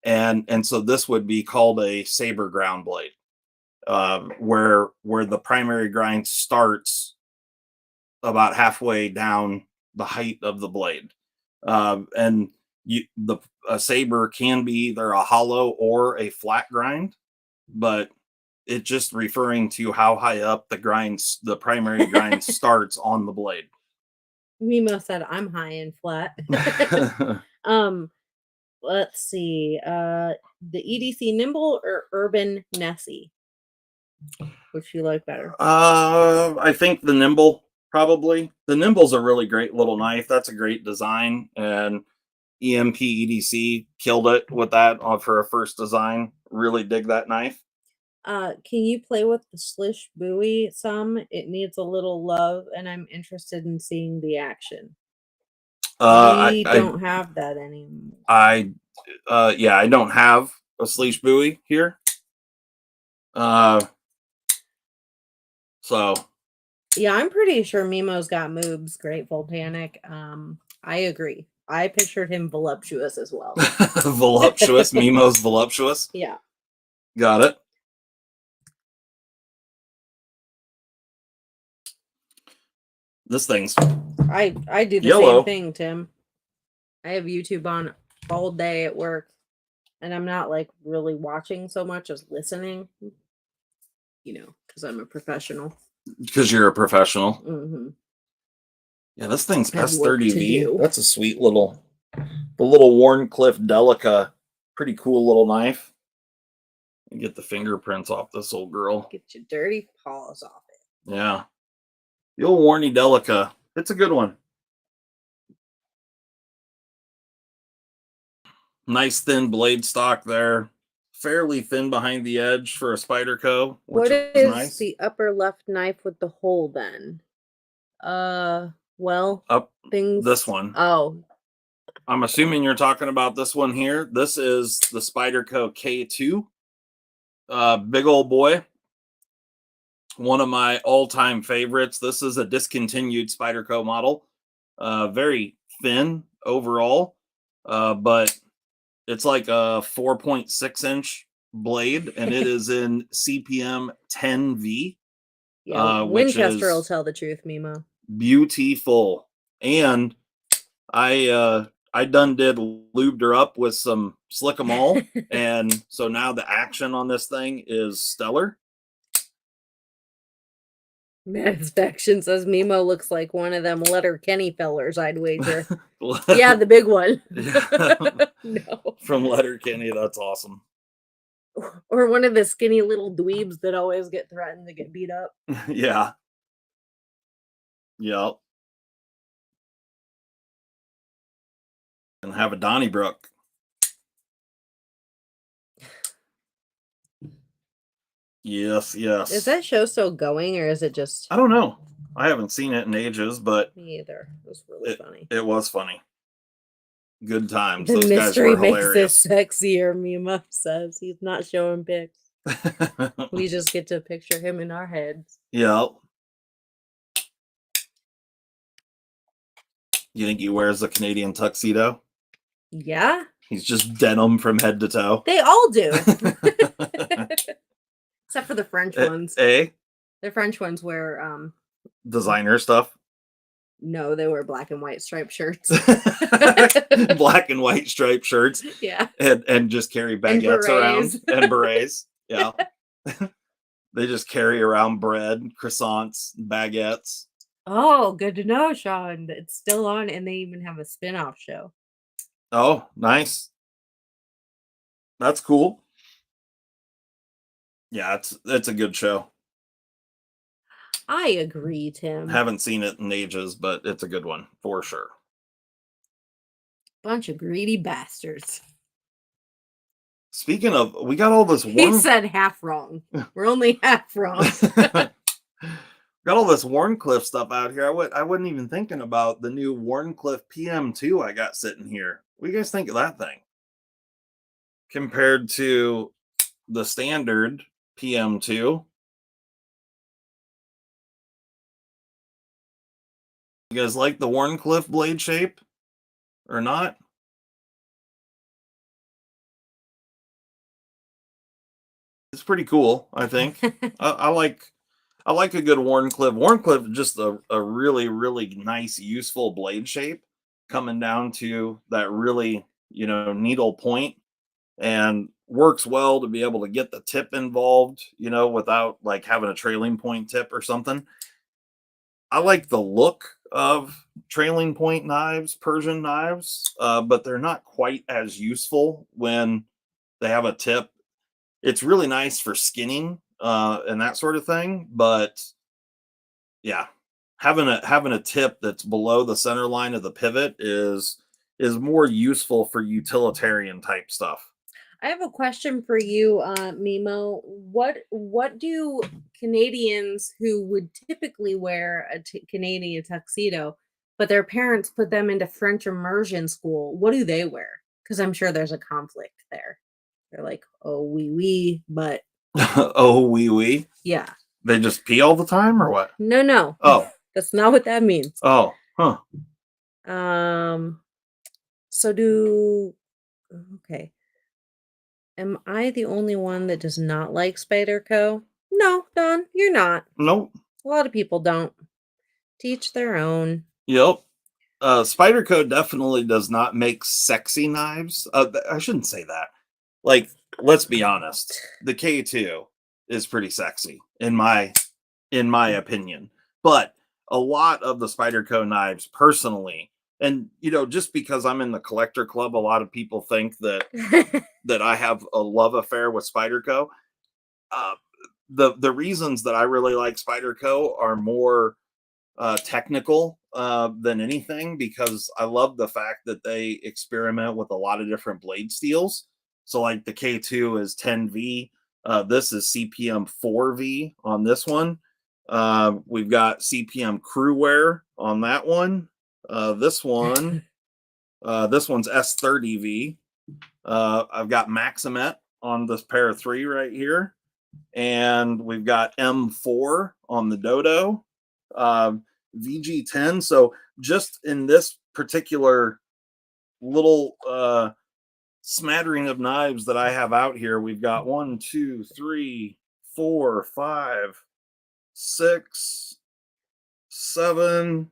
And so this would be called a saber ground blade, where the primary grind starts about halfway down the height of the blade. And a saber can be either a hollow or a flat grind, but it's just referring to how high up the primary grind starts on the blade. Mimo said I'm high and flat. Let's see. The EDC Nimble or Urban Nessie? Which you like better? I think the Nimble, probably. The Nimble's a really great little knife. That's a great design, and EMP EDC killed it with that for a first design. Really dig that knife. Can you play with the Slish Buoy some? It needs a little love, and I'm interested in seeing the action. I don't have that anymore. I don't have a Slish Buoy here. So yeah, I'm pretty sure Mimo's got moobs. Grateful Panic. I agree. I pictured him voluptuous as well. Voluptuous. Mimo's voluptuous. Yeah. Got it. This thing's I do the yellow. Same thing, Tim. I have YouTube on all day at work, and I'm not like really watching so much as listening, because I'm a professional. Because you're a professional. Mm-hmm. Yeah, this thing's S30V. That's a sweet the little Warncliffe Delica. Pretty cool little knife. Get the fingerprints off this old girl. Get your dirty paws off it. Yeah. The old Warnie Delica. It's a good one. Nice thin blade stock there. Fairly thin behind the edge for a Spyderco. What is nice. The upper left knife with the hole then? Well, this one. Oh. I'm assuming you're talking about this one here. This is the Spyderco K2. Big old boy. One of my all-time favorites. This is a discontinued Spyderco model. Very thin overall, but it's like a 4.6 inch blade, and it is in CPM 10V. Yeah, Which Winchester will is tell the truth, Mimo. beautiful. And I done did lubed her up with some Slick 'em all, and so now the action on this thing is stellar. Inspection says Mimo looks like one of them Letterkenny fellers, I'd wager. Yeah, the big one. No. From Letterkenny, that's awesome. Or one of the skinny little dweebs that always get threatened to get beat up. Yeah. Yep. And have a Donnybrook. Yes, yes. Is that show still going, or is it just... I don't know. I haven't seen it in ages, but Me either. It was really funny. It was funny. Good times. The Those mystery guys were makes hilarious. it sexier, Mima says. He's not showing pics. We just get to picture him in our heads. Yep. You think he wears a Canadian tuxedo? Yeah. He's just denim from head to toe. They all do. Except for the French ones. The French ones wear designer stuff. No, they wear black and white striped shirts. Black and white striped shirts. Yeah. And just carry baguettes around and berets. Yeah. They just carry around bread, croissants, baguettes. Oh, good to know, Sean. It's still on, and they even have a spin-off show. Oh, nice. That's cool. Yeah, it's a good show. I agree, Tim. Haven't seen it in ages, but it's a good one for sure. Bunch of greedy bastards. Speaking of, we got all this He said half wrong. We're only half wrong. Got all this Warncliffe stuff out here. I wasn't even thinking about the new Warncliffe PM2 I got sitting here. What do you guys think of that thing? Compared to the standard PM2. You guys like the Warncliffe blade shape or not? It's pretty cool, I think. I like a good Warncliffe. Warncliffe is just a really, really nice, useful blade shape, coming down to that really, needle point, and works well to be able to get the tip involved, without like having a trailing point tip or something. I like the look of trailing point knives, Persian knives, but they're not quite as useful when they have a tip. It's really nice for skinning and that sort of thing, but yeah, having a tip that's below the center line of the pivot is more useful for utilitarian type stuff. I have a question for you, Mimo. What do Canadians who would typically wear a Canadian tuxedo, but their parents put them into French immersion school, what do they wear? Because I'm sure there's a conflict there. They're like, oh, oui, but... Oh, oui. Yeah. They just pee all the time or what? No. Oh. That's not what that means. Oh, huh. Okay. Am I the only one that does not like Spyderco? No, Don, you're not. Nope. A lot of people don't. Teach their own. Yep. Spyderco definitely does not make sexy knives. I shouldn't say that. Like, let's be honest. The K2 is pretty sexy in my opinion. But a lot of the Spyderco knives, personally, and just because I'm in the collector club, a lot of people think that that I have a love affair with Spyderco. The reasons that I really like Spyderco are more technical than anything, because I love the fact that they experiment with a lot of different blade steels. So like the K2 is 10V. This is CPM 4V on this one. We've got CPM crew wear on that one. This one's S30V. I've got Maximet on this pair of 3 right here. And we've got M4 on the Dodo. VG10. So just in this particular little smattering of knives that I have out here. We've got 1, 2, 3, 4, 5, 6, 7,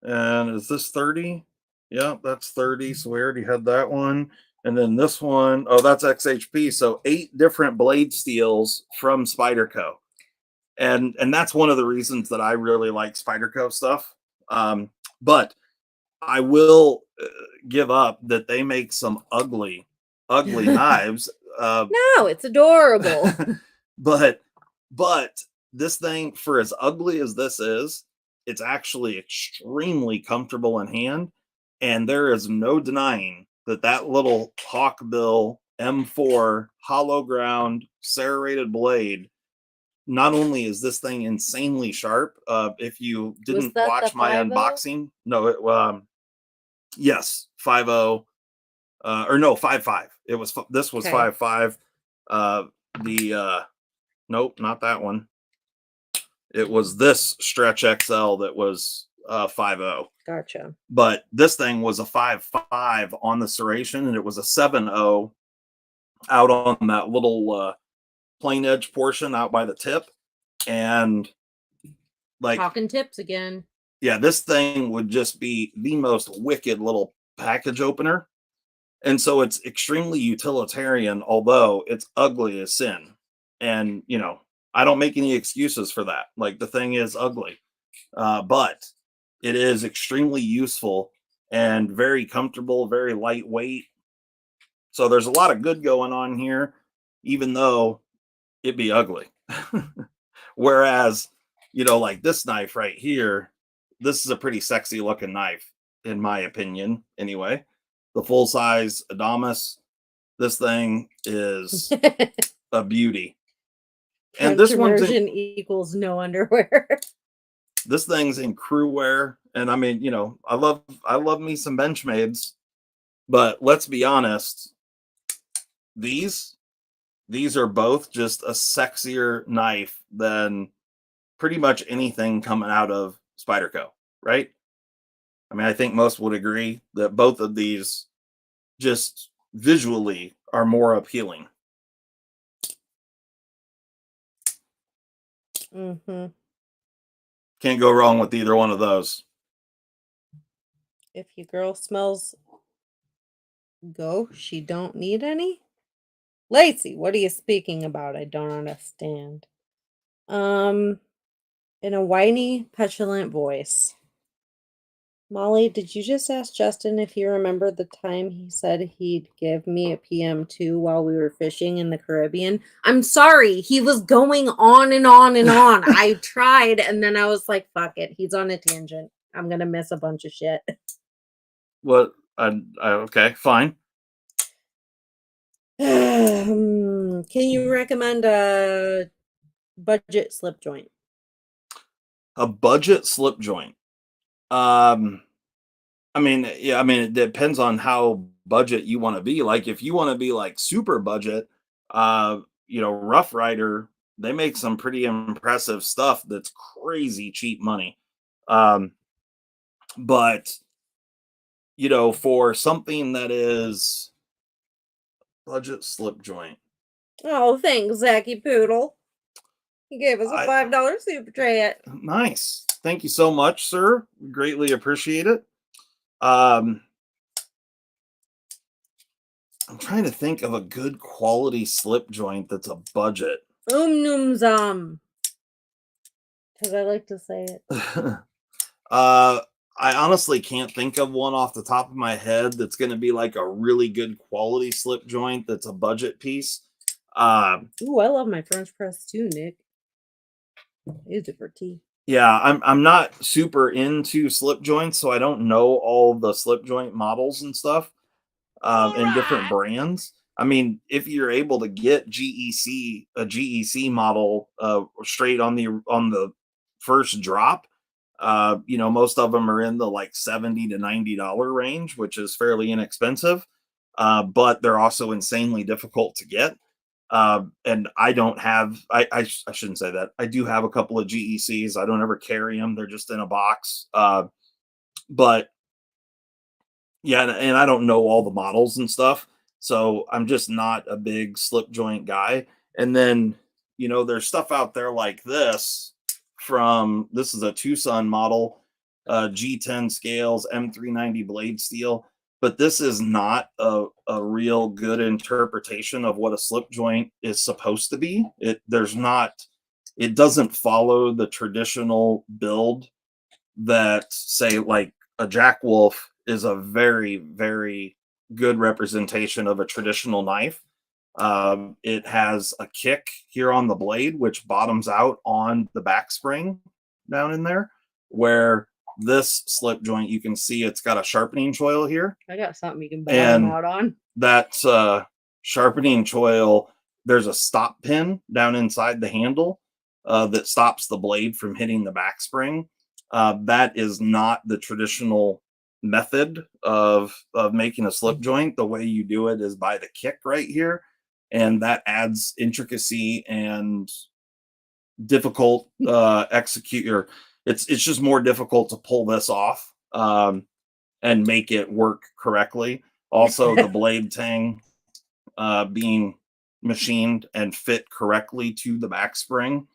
and is this 30? Yeah, that's 30. So we already had that one. And then this one, oh, that's XHP. So 8 different blade steels from Spyderco. And that's one of the reasons that I really like Spyderco stuff. But I will give up that they make some ugly knives. No, it's adorable. but this thing, for as ugly as this is, it's actually extremely comfortable in hand, and there is no denying that little Hawkbill M4 hollow ground serrated blade. Not only is this thing insanely sharp, if you didn't watch my unboxing, no, it yes, 5.0, or no, 5.5. It was this was 5.5. Nope, not that one. It was this stretch XL that was 5.0. Gotcha. But this thing was a 5.5 on the serration, and it was a 7.0 out on that little plain edge portion out by the tip. And like, talking tips again. Yeah, this thing would just be the most wicked little package opener. And so it's extremely utilitarian, although it's ugly as sin. And, you know, I don't make any excuses for that. Like, the thing is ugly, but it is extremely useful and very comfortable, very lightweight. So there's a lot of good going on here, even though it be ugly. Whereas, you know, like this knife right here, this is a pretty sexy looking knife, in my opinion, anyway. The full size Adamas, this thing is a beauty. And this one's equals no underwear. This thing's in crew wear, and I mean, you know, I love me some Benchmades, but let's be honest, these are both just a sexier knife than pretty much anything coming out of Spyderco, right? I mean, I think most would agree that both of these just visually are more appealing. Mm-hmm. Can't go wrong with either one of those. If your girl smells she don't need any? Lacey, what are you speaking about? I don't understand. In a whiny, petulant voice. Molly, did you just ask Justin if he remembered the time he said he'd give me a PM2 while we were fishing in the Caribbean? I'm sorry. He was going on and on and on. I tried, and then I was like, fuck it. He's on a tangent. I'm going to miss a bunch of shit. What? Okay, fine. Can you recommend a budget slip joint? A budget slip joint? I mean, yeah, I mean, it depends on how budget you want to be. Like, if you want to be like super budget, you know, Rough Rider, they make some pretty impressive stuff that's crazy cheap money. But you know, for something that is budget slip joint. Oh, thanks, Zachy Poodle. He gave us a $5 super chat. Nice. Thank you so much, sir. Greatly appreciate it. I'm trying to think of a good quality slip joint that's a budget. Noom zom. Because I like to say it. I honestly can't think of one off the top of my head that's going to be like a really good quality slip joint that's a budget piece. Ooh, I love my French press too, Nick. Use it for tea. Yeah, I'm not super into slip joints, so I don't know all the slip joint models and stuff, and different brands. I mean, if you're able to get a GEC model straight on the first drop, you know, most of them are in the like $70 to $90 range, which is fairly inexpensive, but they're also insanely difficult to get. And I don't have, I shouldn't say that. I do have a couple of GECs. I don't ever carry them. They're just in a box. But yeah, and I don't know all the models and stuff. So I'm just not a big slip joint guy. And then, there's stuff out there like this this is a Tucson model, G10 scales, M390 blade steel. But this is not a real good interpretation of what a slip joint is supposed to be. It doesn't follow the traditional build that, say, like a Jack Wolf is a very, very good representation of a traditional knife. It has a kick here on the blade, which bottoms out on the back spring down in there, where this slip joint, you can see it's got a sharpening choil here. I got something you can bottom out on. That sharpening choil, there's a stop pin down inside the handle that stops the blade from hitting the back spring. That is not the traditional method of making a slip joint. The way you do it is by the kick right here, and that adds intricacy and difficult execute. It's just more difficult to pull this off and make it work correctly. Also, the blade tang being machined and fit correctly to the back spring.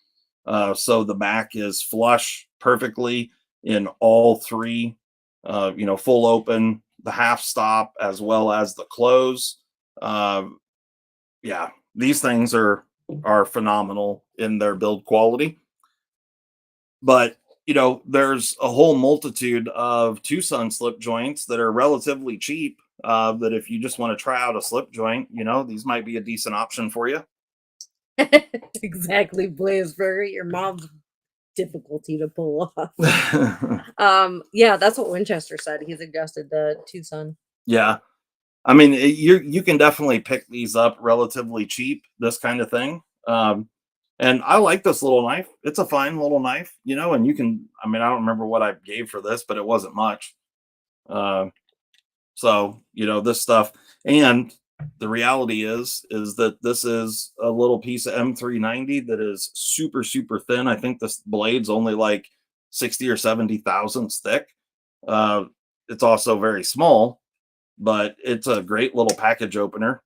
So the back is flush perfectly in all three, full open, the half stop, as well as the close. Yeah, these things are phenomenal in their build quality. But, there's a whole multitude of Tucson slip joints that are relatively cheap, that if you just want to try out a slip joint, these might be a decent option for you. Exactly, Blazeberry, your mom's difficulty to pull off. Yeah, that's what Winchester said. He suggested the Tucson. Yeah. I mean, you can definitely pick these up relatively cheap, this kind of thing. And I like this little knife. It's a fine little knife, and you can, I don't remember what I gave for this, but it wasn't much. So, this stuff, and the reality is that this is a little piece of M390 that is super, super thin. I think this blade's only like 60 or 70 thousandths thick. It's also very small, but it's a great little package opener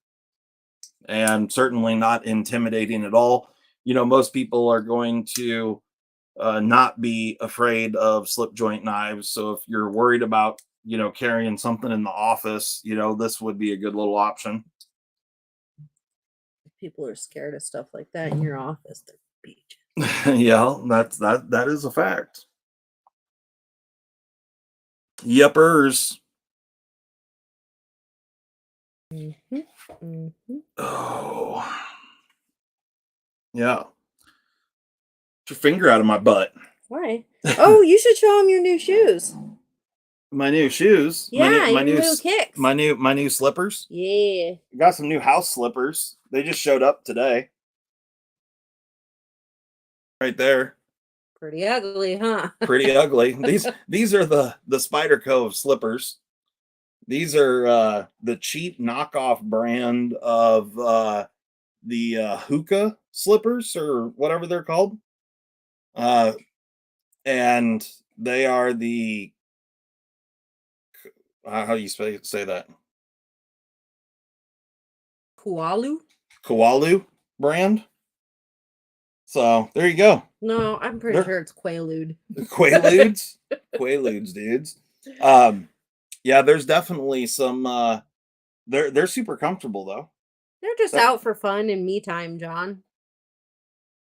and certainly not intimidating at all. Most people are going to not be afraid of slip joint knives. So if you're worried about, carrying something in the office, this would be a good little option. If people are scared of stuff like that in your office, they're beach. Yeah, that is a fact. Yuppers. Mm-hmm. Mm-hmm. Oh. Yeah. Get your finger out of my butt. Why? Oh, you should show them your new shoes. My new shoes. Yeah, my your new new kicks. My new slippers. Yeah. Got some new house slippers. They just showed up today. Right there. Pretty ugly, huh? Pretty ugly. These are the Spyderco slippers. These are the cheap knockoff brand of the hookah slippers, or whatever they're called. And they are the how do you say that? Koalu brand. So there you go. No, I'm pretty sure it's Quaalude. Quaaludes? Quaaludes, dudes. Yeah, there's definitely some they're super comfortable though. They're just out for fun and me time, John.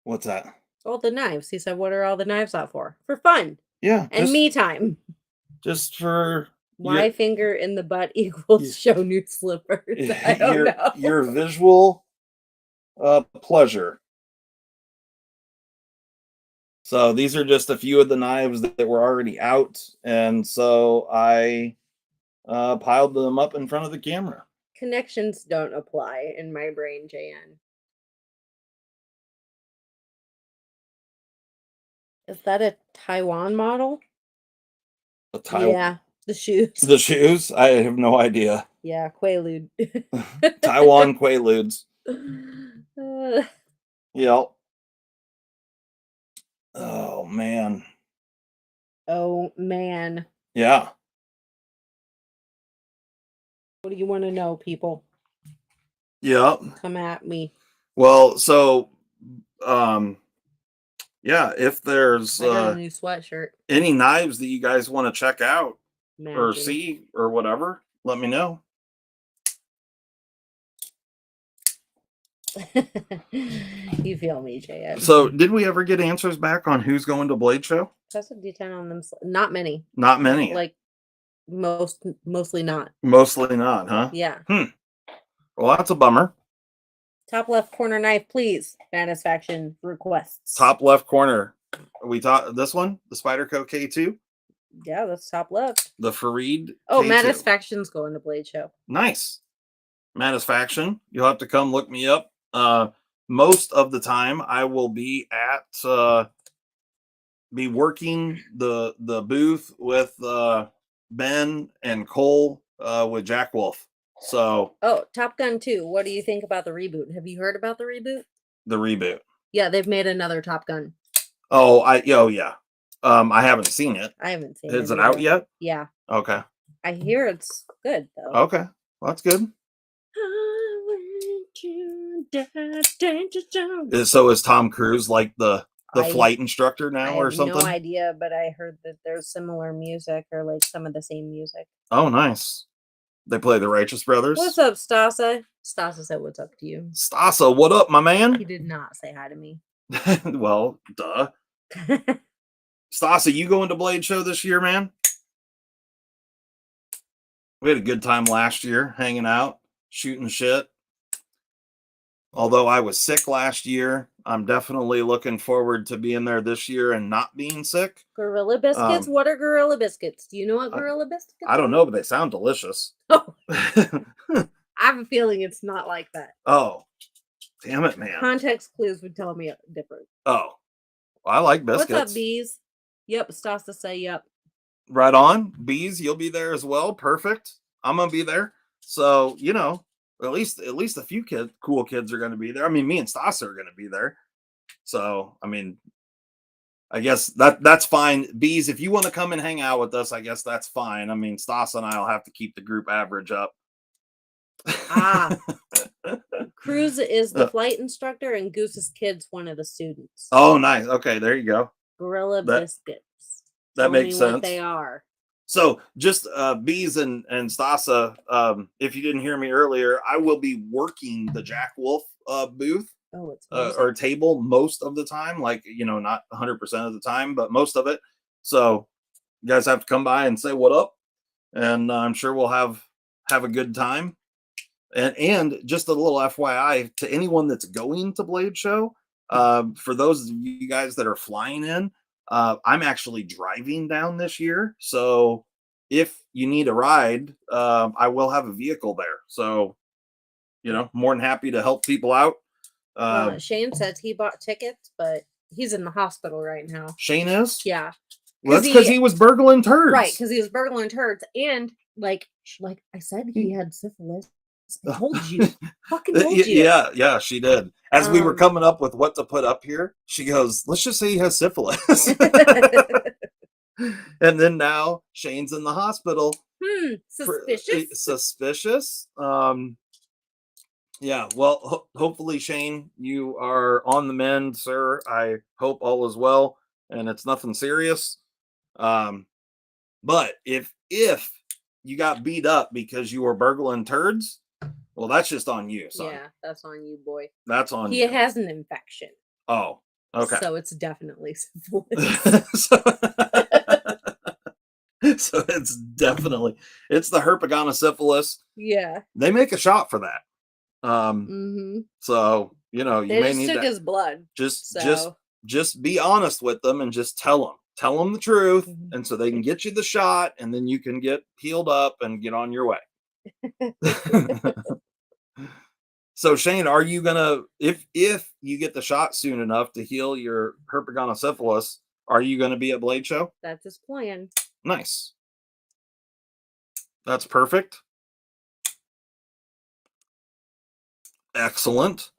What's that? All the knives. He said, what are all the knives out for? For fun. Yeah. And me time. Just for my finger in the butt equals show new slippers. I don't know. Your visual pleasure. So these are just a few of the knives that were already out, and so I piled them up in front of the camera. Connections don't apply in my brain, JN. Is that a Taiwan model? Yeah, the shoes. The shoes? I have no idea. Yeah, Quaalude. Taiwan Quaaludes. Yep. Oh, man. Oh, man. Yeah. What do you want to know, people? Yeah. Come at me. Well, so yeah, if there's I got a new sweatshirt. any knives that you guys want to check out or Imagine. see or whatever, let me know. You feel me, JM. So, did we ever get answers back on who's going to Blade Show? Press a D10 on them. Not many. Not many. Like mostly not. Mostly not, huh? Yeah. Well, that's a bummer. Top left corner knife, please. Satisfaction requests. Top left corner. We thought this one, the Spyderco K2. Yeah, that's top left. The Fareed. Oh, K2. Satisfaction's going to Blade Show. Nice. Satisfaction. You'll have to come look me up. Most of the time, I will be at be working the booth with Ben and Cole with Jack Wolf. So, oh, Top Gun 2. What do you think about the reboot? Have you heard about the reboot? The reboot. Yeah, they've made another Top Gun. Oh, yeah. I haven't seen it. I haven't seen it. Is it out yet? Yeah. Okay. I hear it's good though. Okay. Well, that's good. So is Tom Cruise like the flight instructor now or something? I have no idea, but I heard that there's similar music or like some of the same music. Oh, nice. They play the Righteous Brothers. What's up, Stasa? Stasa said, "What's up to you?" Stasa, what up, my man? He did not say hi to me. Well, duh. Stasa, you going to Blade Show this year, man? We had a good time last year, hanging out, shooting shit. Although I was sick last year, I'm definitely looking forward to being there this year and not being sick. Gorilla biscuits? What are gorilla biscuits? Do you know what gorilla biscuits I don't know, but they sound delicious. Oh. I have a feeling it's not like that. Oh, damn it, man. Context clues would tell me different. Oh, well, I like biscuits. What's up, bees? Yep, Stasa say yep. Right on. Bees, you'll be there as well. Perfect. I'm going to be there. So, you know, at least a few cool kids are going to be there. I mean, me and Stasa are going to be there. So, I mean, I guess that's fine. Bees, if you want to come and hang out with us, I guess that's fine. I mean, Stasa and I will have to keep the group average up. Cruz is the flight instructor and Goose's kid's one of the students. Oh, nice. Okay, there you go. Gorilla biscuits. That makes sense. What they are. So just Bees and Stasa, if you didn't hear me earlier, I will be working the Jack Wolf booth or table most of the time, like, you know, not 100% of the time, but most of it. So you guys have to come by and say what up, and I'm sure we'll have a good time. And just a little FYI to anyone that's going to Blade Show, for those of you guys that are flying in, I'm actually driving down this year. So if you need a ride, I will have a vehicle there. So, you know, more than happy to help people out. Shane says he bought tickets, but he's in the hospital right now. Shane is? Yeah. Well, that's because he was burgling turds. Right, because he was burgling turds. And like I said, he had syphilis. I told you. Fucking told you. Yeah, she did. As we were coming up with what to put up here, she goes, let's just say he has syphilis. And then now Shane's in the hospital. Suspicious. Suspicious. Yeah, well, hopefully, Shane, you are on the mend, sir. I hope all is well and it's nothing serious. But if you got beat up because you were burgling turds, well, that's just on you, son. Yeah, that's on you, boy. That's on you. He has an infection. Oh, okay. So it's definitely syphilis. So it's the herpetogonosyphilis. Yeah. They make a shot for that. So, you know, you may need took his blood. Just be honest with them and just tell them the truth, and so they can get you the shot, and then you can get healed up and get on your way. So Shane, are you gonna, if you get the shot soon enough to heal your herpetogonosyphilis, are you gonna be at Blade Show? That's his plan. Nice. That's perfect. Excellent.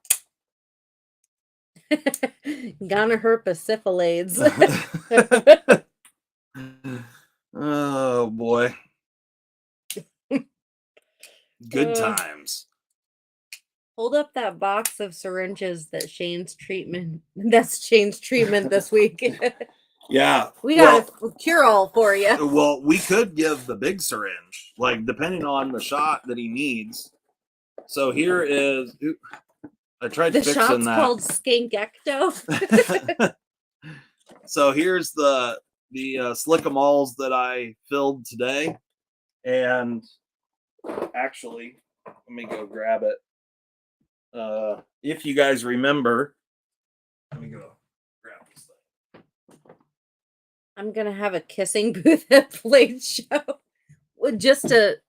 Gonna herpetosyphilades. Oh boy. Good times. Hold up that box of syringes that's Shane's treatment this week. Yeah. We got a cure-all for you. Well, we could give the big syringe, like depending on the shot that he needs. So here is. I tried The fixing shot's that. called Skinkecto. So here's the slickamalls that I filled today, and actually, let me go grab it. If you guys remember, let me go grab this thing. I'm gonna have a kissing booth at Blade's show, just to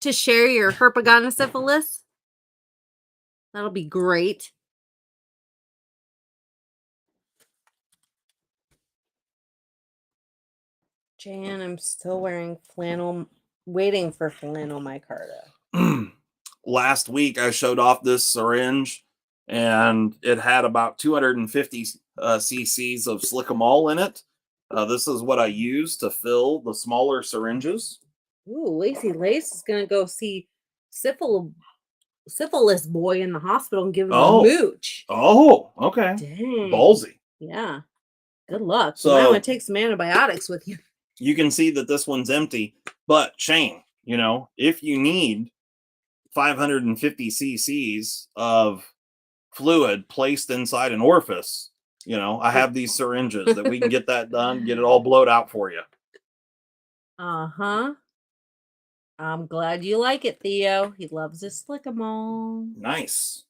share your herpetogonosyphilis. That'll be great. Jan, I'm still wearing flannel, waiting for flannel micarta. Last week, I showed off this syringe, and it had about 250 cc's of slickamal in it. This is what I use to fill the smaller syringes. Ooh, Lacey Lace is gonna go see syphilis boy in the hospital and give him a mooch. Oh, okay. Dang. Ballsy. Yeah. Good luck. So you might want to take some antibiotics with you. You can see that this one's empty, but Shane, if you need 550 cc's of fluid placed inside an orifice, I have these syringes that we can get that done, get it all blowed out for you. Uh-huh. I'm glad you like it, Theo. He loves his slickamal. Nice.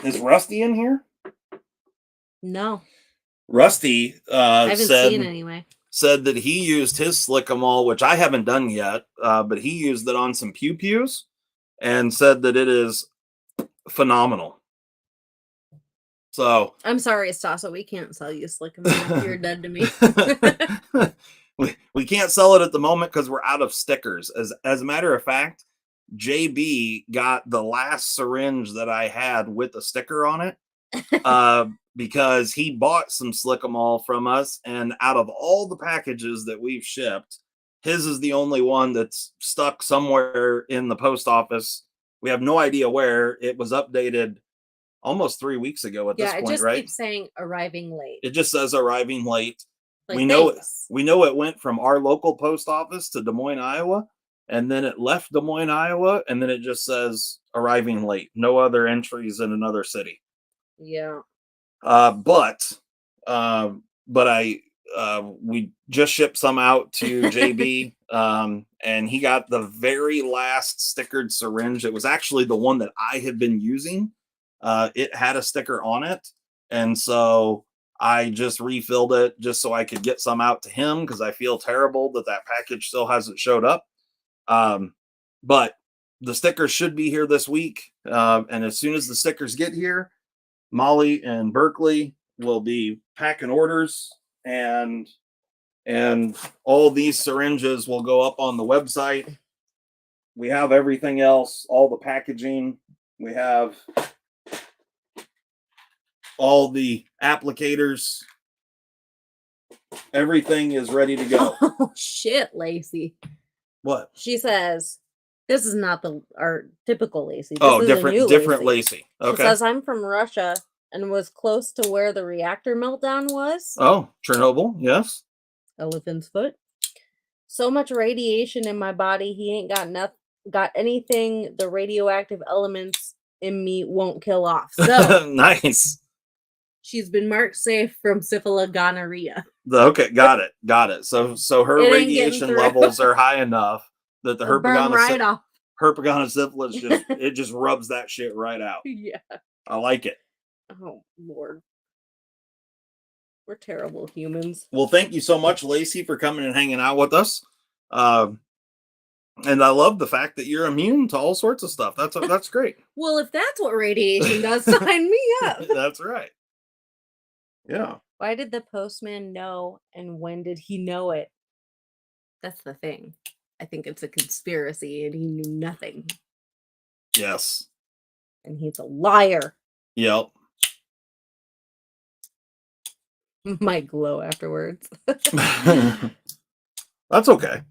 Is Rusty in here? No. Rusty I haven't seen anyway. Said that he used his slickamal, which I haven't done yet, but he used it on some pew-pews and said that it is phenomenal. So I'm sorry, Estasa, we can't sell you slickamal if you're dead to me. we can't sell it at the moment because we're out of stickers. As a matter of fact, JB got the last syringe that I had with a sticker on it because he bought some slickamal from us, and out of all the packages that we've shipped, his is the only one that's stuck somewhere in the post office. We have no idea where. It was updated almost 3 weeks ago at this point, right? Yeah, it just keeps saying arriving late. It just says arriving late. Like, we know it went from our local post office to Des Moines, Iowa, and then it left Des Moines, Iowa, and then it just says arriving late. No other entries in another city. Yeah. But we just shipped some out to JB, and he got the very last stickered syringe. It was actually the one that I had been using. It had a sticker on it, and so I just refilled it just so I could get some out to him because I feel terrible that package still hasn't showed up. But the stickers should be here this week, and as soon as the stickers get here, Molly and Berkeley will be packing orders, and all these syringes will go up on the website. We have everything else, all the packaging. We have all the applicators. Everything is ready to go. Oh shit, Lacey. What? She says this is not our typical Lacey. This is different Lacey. Okay. She says I'm from Russia and was close to where the reactor meltdown was. Oh, Chernobyl, yes. Elephant's foot. So much radiation in my body, he ain't got anything the radioactive elements in me won't kill off. So nice. She's been marked safe from syphilis gonorrhea. Okay, got it. So her radiation levels are high enough that the herpetogonosyphilis just rubs that shit right out. Yeah. I like it. Oh, Lord. We're terrible humans. Well, thank you so much, Lacey, for coming and hanging out with us. And I love the fact that you're immune to all sorts of stuff. That's great. Well, if that's what radiation does, sign me up. That's right. Yeah. Why did the postman know, and when did he know it? That's the thing. I think it's a conspiracy, and he knew nothing. Yes. And he's a liar. Yep. Might glow afterwards. That's okay.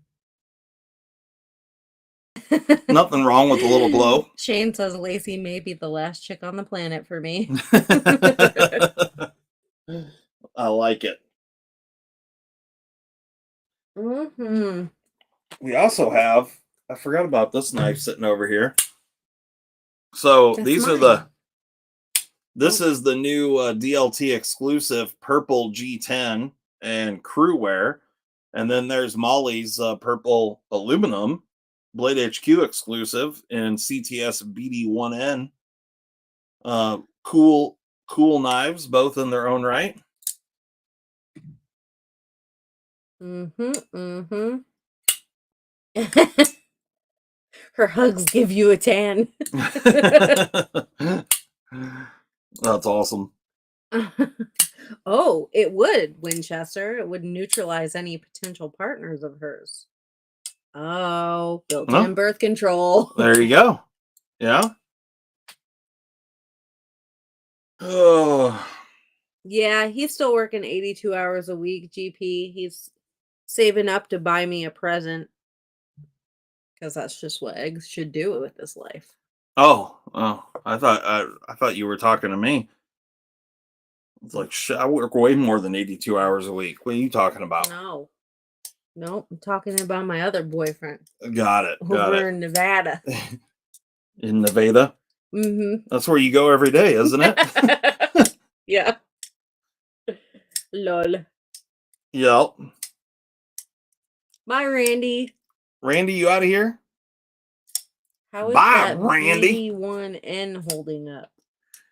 Nothing wrong with a little glow. Shane says Lacey may be the last chick on the planet for me. I like it. Mm-hmm. We also have, I forgot about this knife sitting over here. So That's these mine. are the, this is the new DLT exclusive purple G10 and crew wear. And then there's Molly's purple aluminum Blade HQ exclusive and CTS BD1N. Cool knives, both in their own right. Mm-hmm. Her hugs give you a tan. That's awesome. Oh, it would, Winchester. It would neutralize any potential partners of hers. Oh, built-in birth control. There you go. Yeah. Oh. Yeah, he's still working 82 hours a week, GP. He's saving up to buy me a present. Because that's just what eggs should do with this life. Oh, I thought you were talking to me. It's like, I work way more than 82 hours a week. What are you talking about? No. Nope. I'm talking about my other boyfriend. Got it. Over in Nevada. In Nevada? Mm-hmm. That's where you go every day, isn't it? Yeah. Lol. Yep. Bye, Randy. Randy, you out of here? How is Bye, that Randy. BD1N holding up?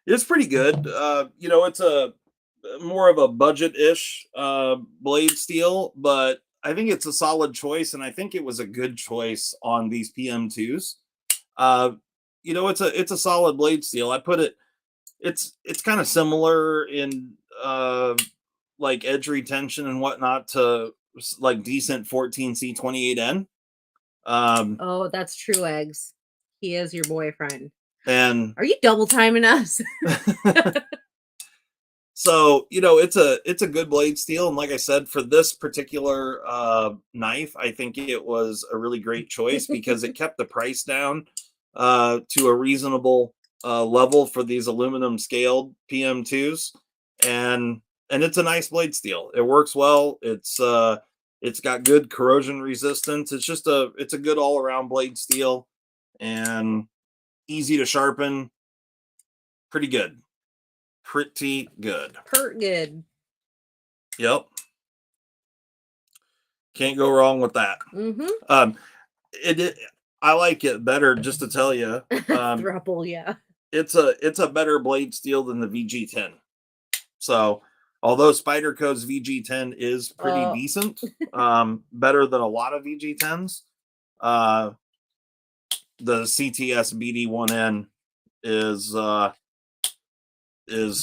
It's pretty good. You know, it's a more of a budget-ish blade steel, but I think it's a solid choice, and I think it was a good choice on these PM2s. You know, it's a solid blade steel. I put it. It's kind of similar in like edge retention and whatnot to like decent 14C28N. Oh, that's true, eggs. He is your boyfriend. And are you double timing us? So, you know, it's a good blade steel, and like I said, for this particular knife, I think it was a really great choice because it kept the price down to a reasonable level for these aluminum scaled PM2s, and it's a nice blade steel. It works well. It's got good corrosion resistance. It's a good all around blade steel, and easy to sharpen. Pretty good. Pretty good. Pert good. Yep. Can't go wrong with that. Mm-hmm. I like it better, just to tell you. Thruple, yeah. It's a better blade steel than the VG10. So, although Spyderco's VG10 is pretty decent, better than a lot of VG10s, the CTS BD1N is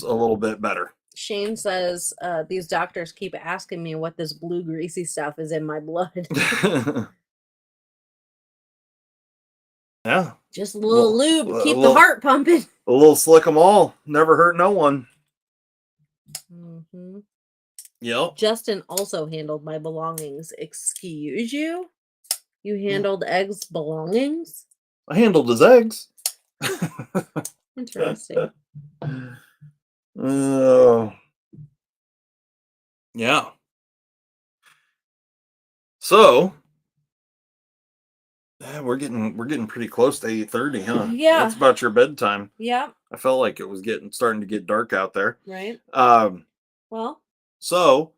a little bit better. Shane says these doctors keep asking me what this blue greasy stuff is in my blood. Yeah. Just a little lube to keep the heart pumping. A little slick 'em all. Never hurt no one. Mm-hmm. Yep. Justin also handled my belongings. Excuse you? You handled Egg's belongings? I handled his eggs. Interesting. Yeah. So we're getting pretty close to 8:30, huh? Yeah. That's about your bedtime. Yeah. I felt like it was starting to get dark out there. Right. Well. So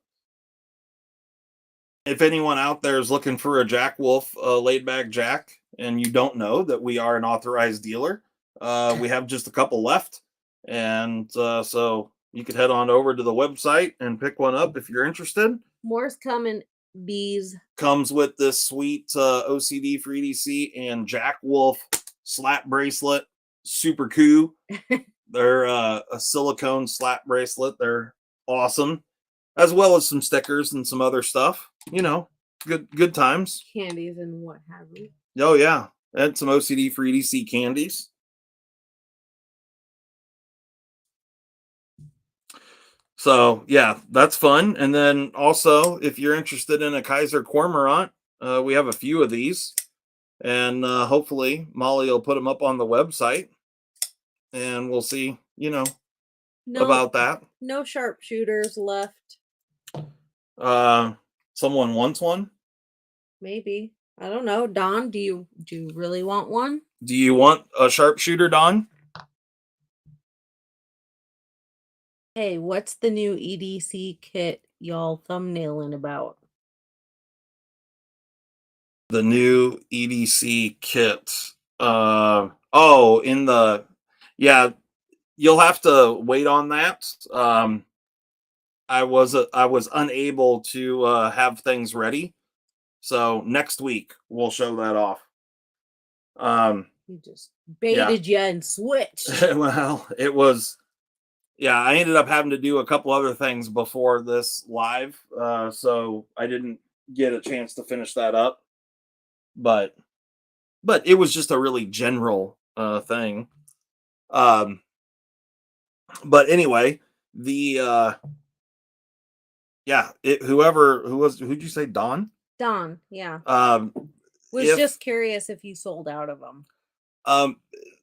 if anyone out there is looking for a Jack Wolf laid back jack, and you don't know that we are an authorized dealer, we have just a couple left, and so you could head on over to the website and pick one up if you're interested. More's coming, bees. Comes with this sweet OCD for EDC and Jack Wolf slap bracelet. Super cool. They're a silicone slap bracelet. They're awesome, as well as some stickers and some other stuff. You know, good times. Candies and what have you. Oh yeah, and some OCD for EDC candies. So yeah, that's fun. And then also, if you're interested in a Kaiser Cormorant, we have a few of these, and hopefully Molly will put them up on the website, and we'll see, about that. No sharpshooters left. Someone wants one. Maybe. I don't know. Don, do you really want one? Do you want a sharpshooter, Don? Hey, what's the new EDC kit y'all thumbnailing about? The new EDC kit. Yeah, you'll have to wait on that. I was unable to have things ready, so next week we'll show that off. He just baited you and switched. Well, it was. Yeah, I ended up having to do a couple other things before this live, so I didn't get a chance to finish that up. But it was just a really general thing. But anyway, who'd you say, Don? Don, yeah. Was just curious if you sold out of them.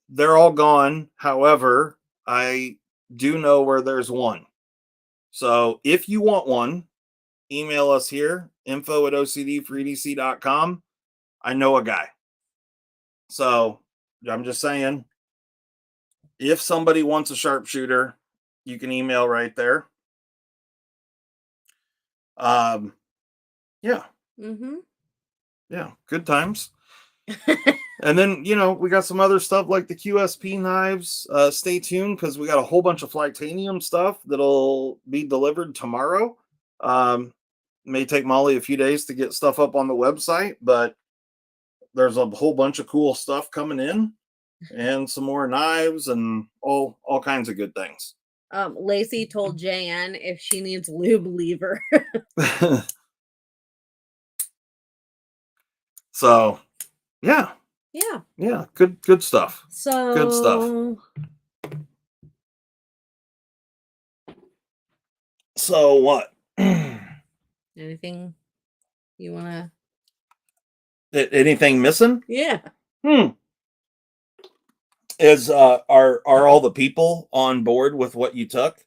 They're all gone. However, I do know where there's one. So if you want one, email us here, info@ocdforedc.com. I know a guy. So I'm just saying, if somebody wants a sharpshooter, you can email right there. Yeah. Mm-hmm. Yeah, good times. And then, we got some other stuff like the QSP knives. Stay tuned, because we got a whole bunch of Flightanium stuff that'll be delivered tomorrow. May take Molly a few days to get stuff up on the website, but there's a whole bunch of cool stuff coming in, and some more knives and all kinds of good things. Lacey told JN if she needs lube, leave her. So, yeah. Good stuff. So good stuff. So what? Anything you want to? Anything missing? Yeah. Is are all the people on board with what you took?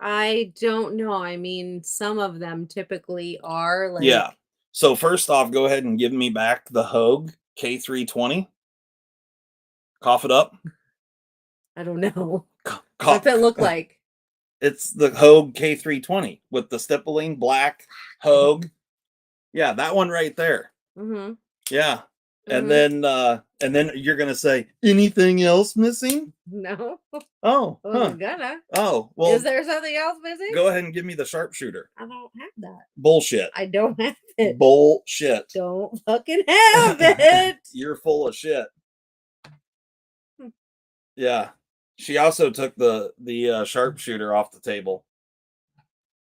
I don't know. I mean, some of them typically are. Like, yeah. So first off, go ahead and give me back the Hogue K320. Cough it up. I don't know. What's it look like? It's the Hogue K320 with the stippling black Hogue. Yeah, that one right there. Mm-hmm. Yeah. Mm-hmm. And then you're gonna say, anything else missing? No. Oh, well, we're gonna. Oh, well. Is there something else missing? Go ahead and give me the sharpshooter. I don't have that. Bullshit. I don't have it. Bullshit. Don't fucking have it. You're full of shit. Yeah. She also took the sharpshooter off the table.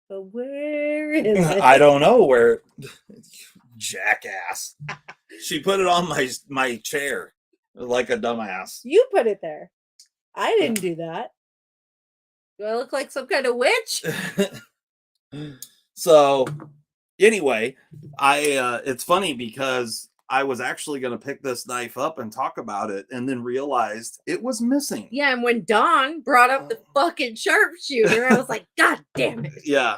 But where is it? I don't know where. Jackass. She put it on my chair like a dumbass. You put it there. I didn't do that. Do I look like some kind of witch? So anyway, it's funny because I was actually going to pick this knife up and talk about it, and then realized it was missing. Yeah, and when Dawn brought up the fucking sharpshooter, I was like, God damn it. Yeah,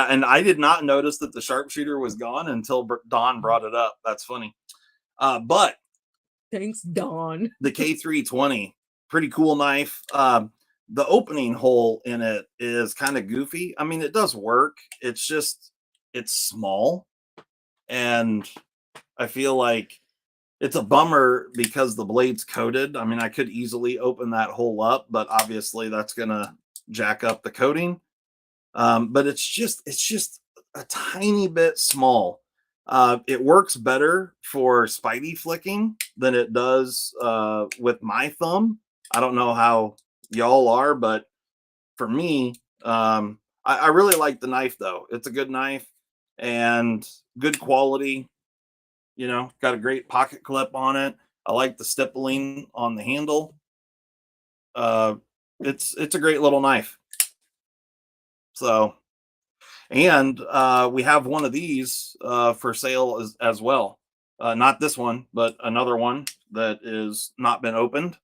and I did not notice that the sharpshooter was gone until Dawn brought it up. That's funny. But thanks, Dawn. The K320, pretty cool knife. The opening hole in it is kind of goofy. I mean, it does work. It's just, it's small. And I feel like it's a bummer because the blade's coated. I mean, I could easily open that hole up, but obviously that's going to jack up the coating. But it's just a tiny bit small. It works better for Spidey flicking than it does with my thumb. I don't know how y'all are, but for me, I really like the knife though. It's a good knife and good quality. Got a great pocket clip on it. I like the stippling on the handle. It's a great little knife. So, and we have one of these for sale as well. Not this one, but another one that is not been opened.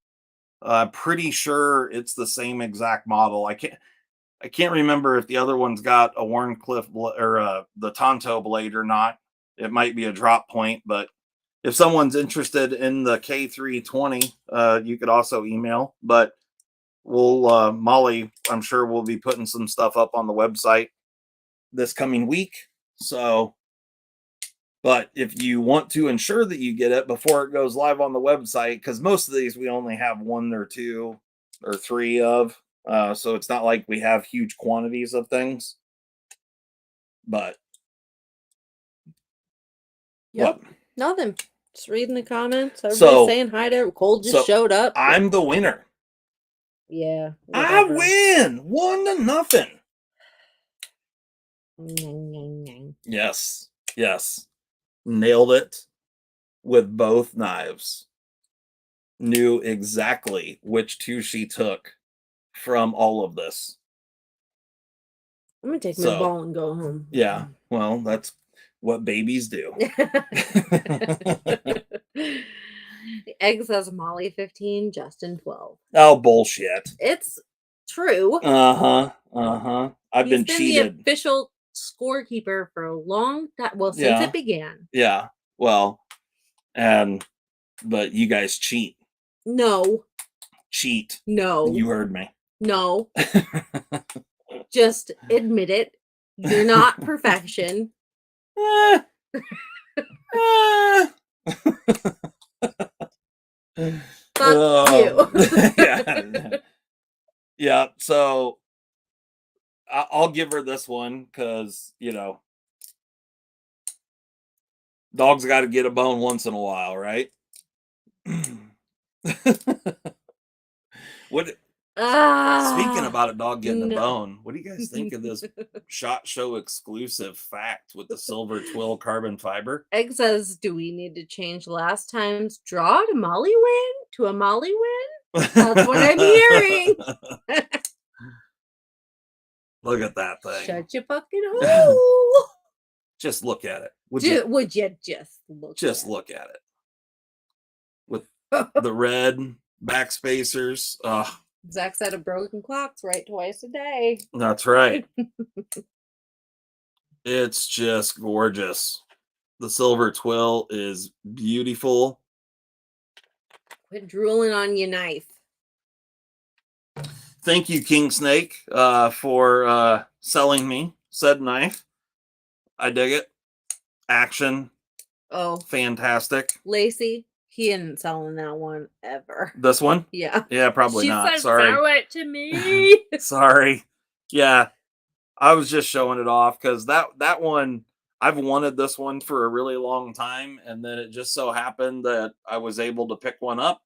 Pretty sure it's the same exact model. I can't remember if the other one's got a Warncliffe or the Tonto blade or not. It might be a drop point, but if someone's interested in the K320, you could also email. But we'll Molly, I'm sure we'll be putting some stuff up on the website this coming week. So, but if you want to ensure that you get it before it goes live on the website, because most of these we only have 1 or 2 or 3 of. So it's not like we have huge quantities of things. But Yep. Nothing. Just reading the comments. Everybody So- saying hi to Cole just so showed up. I'm the winner. Yeah. I whatever. win 1-0. Nyang, nyang, nyang. Yes. Nailed it with both knives. Knew exactly which 2 she took from all of this. I'm gonna take my So- ball and go home. Yeah. Well, that's what babies do. Egg says Molly 15, Justin 12. Oh, bullshit. It's true. I've He's been the cheated. official scorekeeper for a long time. Well, since Yeah. it began. Yeah. Well, but you guys cheat. No. Cheat. No. You heard me. No. Just admit it. You're not perfection. Eh. Fuck you. Yeah. Yeah. So I'll give her this one because, dogs got to get a bone once in a while, right? What? Speaking about a dog getting a bone, what do you guys think of this SHOT Show exclusive fact with the silver twill carbon fiber? Egg says, do we need to change last time's draw to Molly win? To a Molly win? That's what I'm hearing. Look at that thing. Shut your fucking hole. Just look at it. Would you just look at it? With the red back spacers. Zach said a broken clock's right twice a day. That's right. It's just gorgeous. The silver twill is beautiful. Quit drooling on your knife. Thank you, King Snake, for selling me said knife. I dig it. Action. Oh. Fantastic. Lacey, he isn't selling that one ever. This one? Yeah. Yeah, probably she not. Said, sorry. Sell it to me. Sorry. Yeah. I was just showing it off because that one, I've wanted this one for a really long time, and then it just so happened that I was able to pick one up.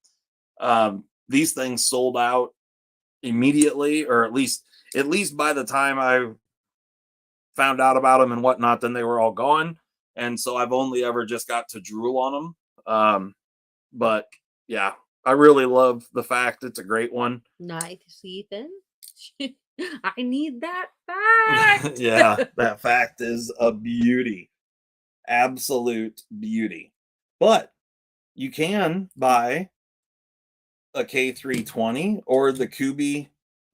These things sold out immediately, or at least by the time I found out about them and whatnot, then they were all gone. And so I've only ever just got to drool on them. But yeah, I really love the fact it's a great one. Nice, Ethan. I need that fact. Yeah, that fact is a beauty. Absolute beauty. But you can buy a K320 or the Kooby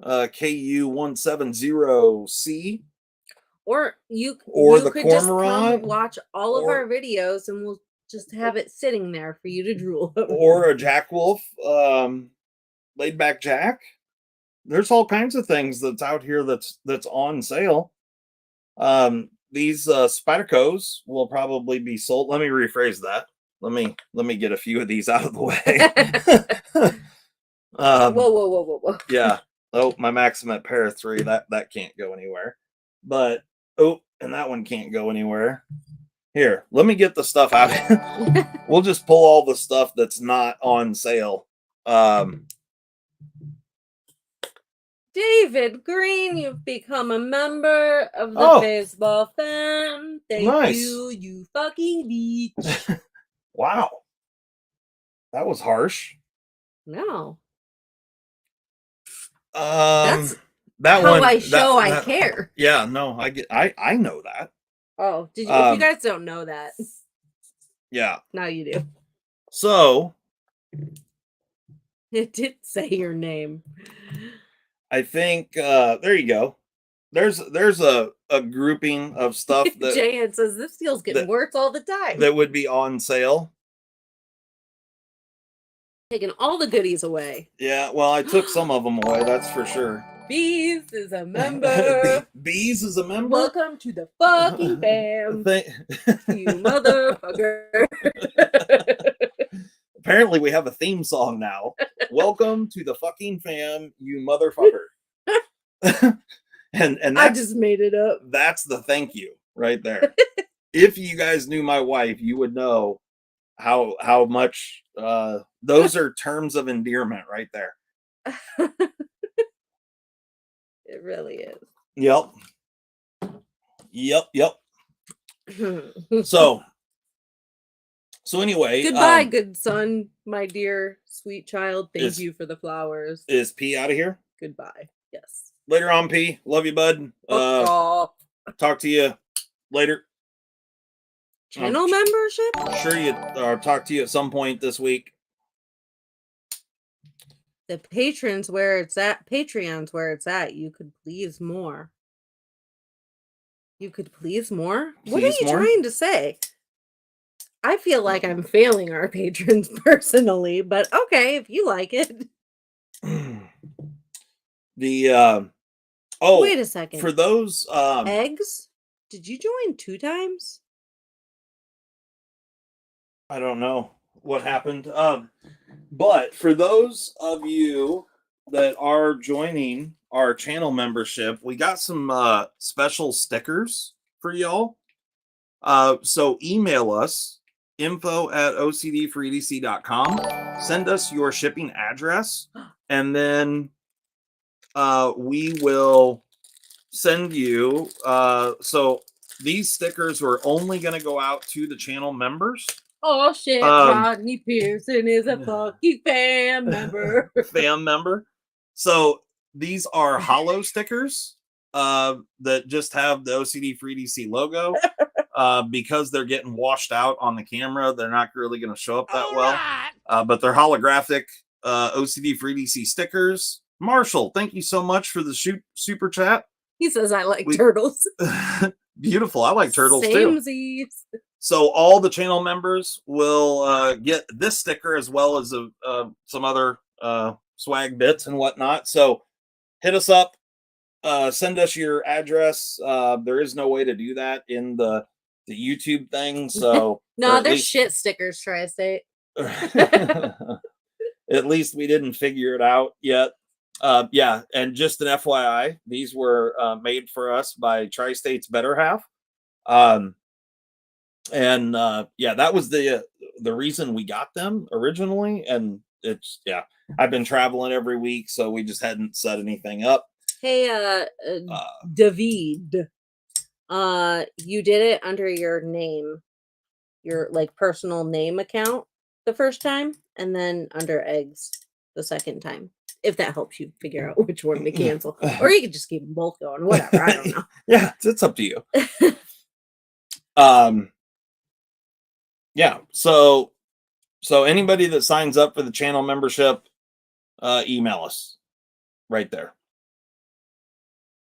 KU170C. Or you the could just cormorant, come watch all of our videos and we'll just have it sitting there for you to drool over. Or a Jack Wolf laid back Jack. There's all kinds of things that's out here that's on sale. These Spydercos will probably be sold. Let me rephrase that. Let me get a few of these out of the way. Whoa. Yeah. Oh, my Maximate pair of 3. That can't go anywhere. But and that one can't go anywhere. Here, let me get the stuff out. We'll just pull all the stuff that's not on sale. David Green, you've become a member of the FACEBALL FAM. Thank you, you fucking bitch. Wow. That was harsh. No. That's how I show I care. Yeah, no, I know that. Oh, if you guys don't know that. Yeah. Now you do. So It did say your name. I think there you go. There's a grouping of stuff Jan says this deal's getting that worse all the time. that would be on sale. Taking all the goodies away. Yeah, well, I took some of them away, that's for sure. Bees is a member. Bees is a member? Welcome to the fucking fam. You motherfucker. Apparently we have a theme song now. Welcome to the fucking fam, you motherfucker. and I just made it up. That's the thank you right there. If you guys knew my wife, you would know how much those are terms of endearment right there. It really is. Yep. So anyway, goodbye, good son, my dear sweet child. Thank you for the flowers. Is P out of here? Goodbye. Yes. Later on, P. Love you, bud. Talk to you later. Channel membership? Sure, you talk to you at some point this week. The patrons where it's at. Patreon's where it's at. You could please more. You could please more? What are you trying to say? I feel like I'm failing our patrons personally, but okay, if you like it. Wait a second. For those eggs? Did you join 2 times? I don't know what happened. But for those of you that are joining our channel membership, we got some special stickers for y'all. So email us info@ocdforedc.com. Send us your shipping address, and then we will send you. So these stickers were only going to go out to the channel members. Oh shit, Rodney Pearson is a fucking fam member. Fam member. So these are hollow stickers that just have the OCD for EDC logo. Because they're getting washed out on the camera, they're not really going to show up that well. But they're holographic OCD for EDC stickers. Marshall, thank you so much for the super chat. He says I like turtles. Beautiful. I like turtles too. So all the channel members will get this sticker as well as some other swag bits and whatnot. So hit us up, send us your address. There is no way to do that in the YouTube thing. So no, they're shit stickers, Tri-State. At least we didn't figure it out yet. Yeah, and just an FYI, these were made for us by Tri-State's Better Half. And yeah, that was the reason we got them originally. And it's, yeah, I've been traveling every week, so we just hadn't set anything up. Hey, David, you did it under your name, your like personal name account the first time, and then under eggs the second time. If that helps you figure out which one to cancel, or you could just keep them both going, whatever. I don't know. Yeah, it's up to you. Yeah, so anybody that signs up for the channel membership, email us right there.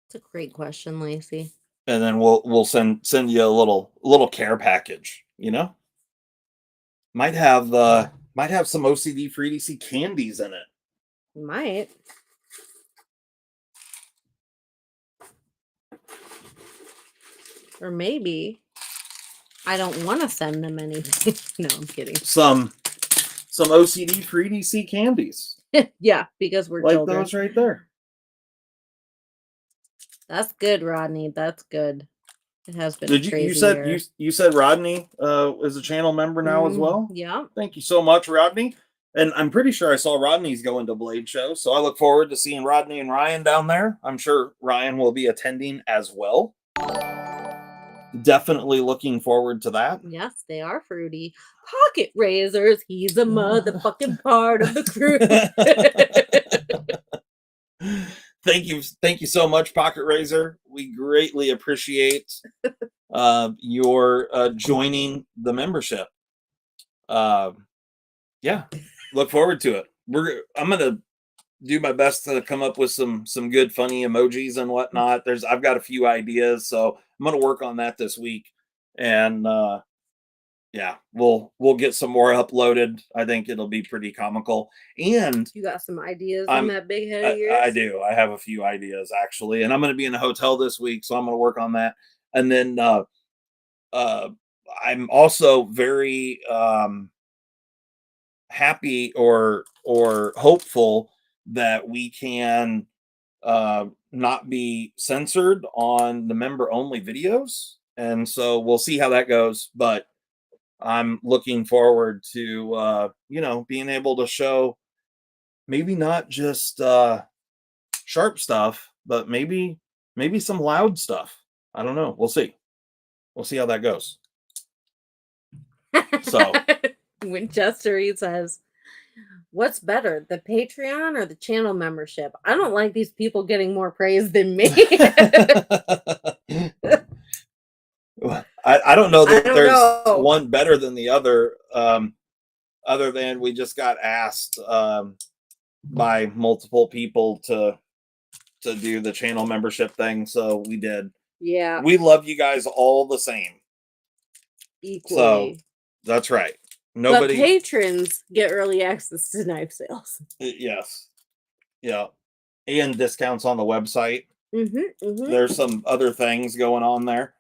It's a great question, Lacey. And then we'll send you a little care package, you know? Might have some OCD for EDC candies in it. Might. Or maybe I don't want to send them anything. No, I'm kidding. Some OCD for EDC candies. Yeah, because we're like children. Those right there. That's good, Rodney. That's good. It has been. You said Rodney is a channel member now as well? Yeah. Thank you so much, Rodney. And I'm pretty sure I saw Rodney's going to Blade Show, so I look forward to seeing Rodney and Ryan down there. I'm sure Ryan will be attending as well. Definitely looking forward to that. Yes, they are fruity. Pocket razors. He's a motherfucking part of the crew. Thank you so much, Pocket Razor. We greatly appreciate your joining the membership. Yeah, look forward to it. I'm gonna do my best to come up with some good funny emojis and whatnot. I've got a few ideas, so I'm gonna work on that this week, and yeah, we'll get some more uploaded. I think it'll be pretty comical. And You got some ideas I'm on that big head of I yours? do. I have a few ideas actually, and I'm gonna be in a hotel this week, so I'm gonna work on that. And then uh I'm also very happy or hopeful that we can not be censored on the member only videos, and so we'll see how that goes. But I'm looking forward to being able to show maybe not just sharp stuff, but maybe some loud stuff. I don't know. We'll see how that goes. So Winchester, he says, what's better, the Patreon or the channel membership? I don't like these people getting more praise than me. I don't know I that don't there's know. one better than the other, other than we just got asked by multiple people to do the channel membership thing, so we did. Yeah, We love you guys all the same. So equally. that's right. But Nobody. patrons get early access to knife sales. Yes. Yeah. And discounts on the website. Mm-hmm. There's some other things going on there.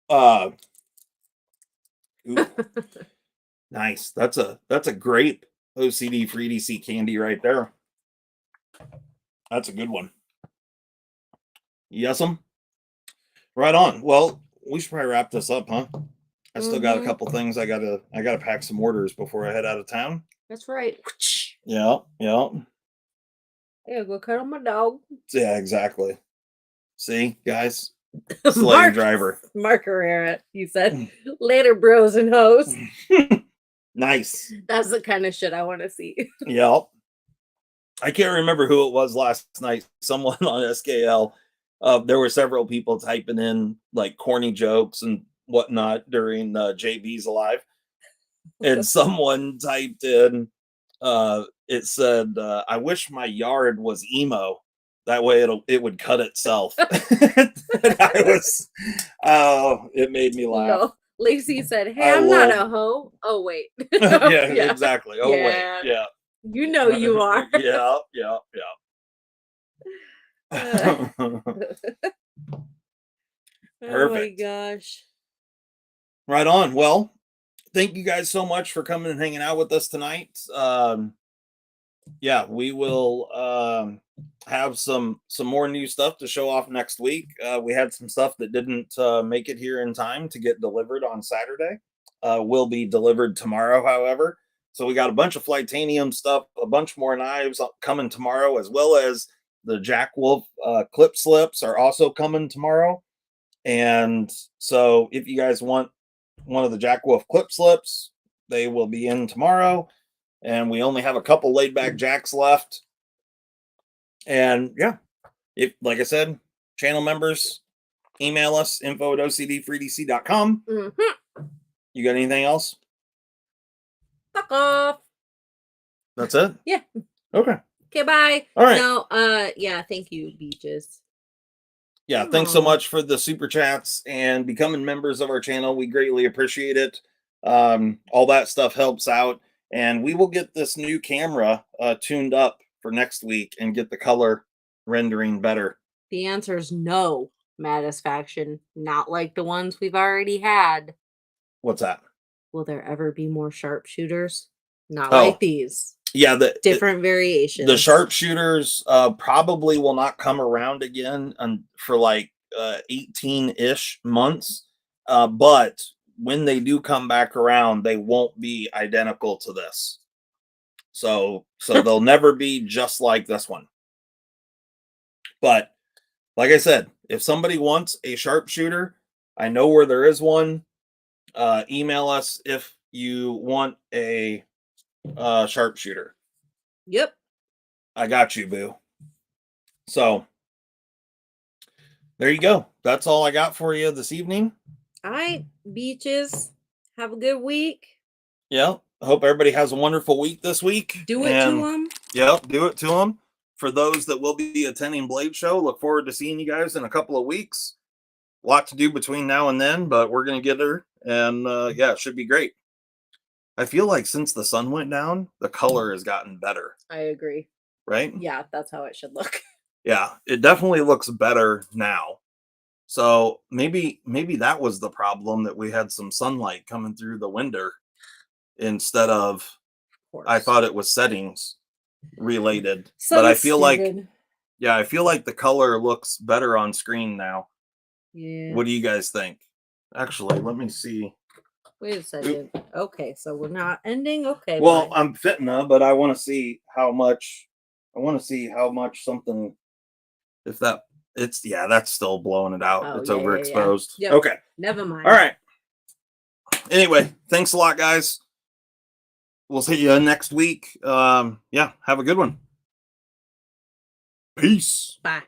Uh ooh, nice. That's a great OCD for EDC candy right there. That's a good one. Yes'm. Right on. Well, we should probably wrap this up, huh? I still got a couple things I gotta pack some orders before I head out of town. That's right. Yeah, yeah. Yeah, go cuddle my dog. Yeah, exactly. See, guys? Slave driver. Mark Herrera, he said. Later, bros and hoes. Nice. That's the kind of shit I want to see. Yep. I can't remember who it was last night. Someone on SKL. There were several people typing in like corny jokes and whatnot during JB's Alive. And someone typed in, it said, I wish my yard was emo. That way it would cut itself. And I was, oh, it made me laugh. No. Lacey said, hey, I'm not a hoe. Oh, wait. Yeah, exactly. Oh, wait. Yeah. You know you are. Yeah, yeah, yeah. Oh my gosh. Right on. Well, thank you guys so much for coming and hanging out with us tonight. Yeah, we will have some more new stuff to show off next week. We had some stuff that didn't make it here in time to get delivered on Saturday. Will be delivered tomorrow, however. So we got a bunch of Flightanium stuff, a bunch more knives coming tomorrow, as well as the Jack Wolf clip slips are also coming tomorrow. And so if you guys want one of the Jack Wolf clip slips, they will be in tomorrow. And we only have a couple laid back jacks left. And yeah, if, like I said, channel members, email us info@ocd4edc.com. You got anything else? Fuck off. That's it? Yeah. Okay. Okay, bye. All right. No, yeah, thank you, Beaches. Yeah, thanks so much for the super chats and becoming members of our channel. We greatly appreciate it. All that stuff helps out. And we will get this new camera tuned up for next week and get the color rendering better. The answer is no, Satisfaction. Not like the ones we've already had. What's that? Will there ever be more sharpshooters? Not like these. Yeah, different variations. The sharpshooters probably will not come around again for like 18-ish months. But when they do come back around, they won't be identical to this. So they'll never be just like this one. But like I said, if somebody wants a sharpshooter, I know where there is one. Email us if you want a sharpshooter. Yep. I got you, boo. So there you go. That's all I got for you this evening. All right, Beaches. Have a good week. Yeah. I hope everybody has a wonderful week this week. Do it to them. Yeah, do it to them. For those that will be attending Blade Show, look forward to seeing you guys in a couple of weeks. A lot to do between now and then, but we're going to get there. And yeah, it should be great. I feel like since the sun went down, the color has gotten better. I agree. Right? Yeah, that's how it should look. Yeah, it definitely looks better now. So maybe that was the problem, that we had some sunlight coming through the window instead of I thought it was settings related. But I feel like I feel like the color looks better on screen now. Yeah. What do you guys think? Actually, let me see. Wait a second. Okay, so we're not ending. Okay. Well, I'm fitting but I want to see how much. I want to see how much something. If that that's still blowing it out. Oh, it's yeah, overexposed. Yeah. Yep. Okay. Never mind. All right. Anyway, thanks a lot, guys. We'll see you next week. Yeah, have a good one. Peace. Bye.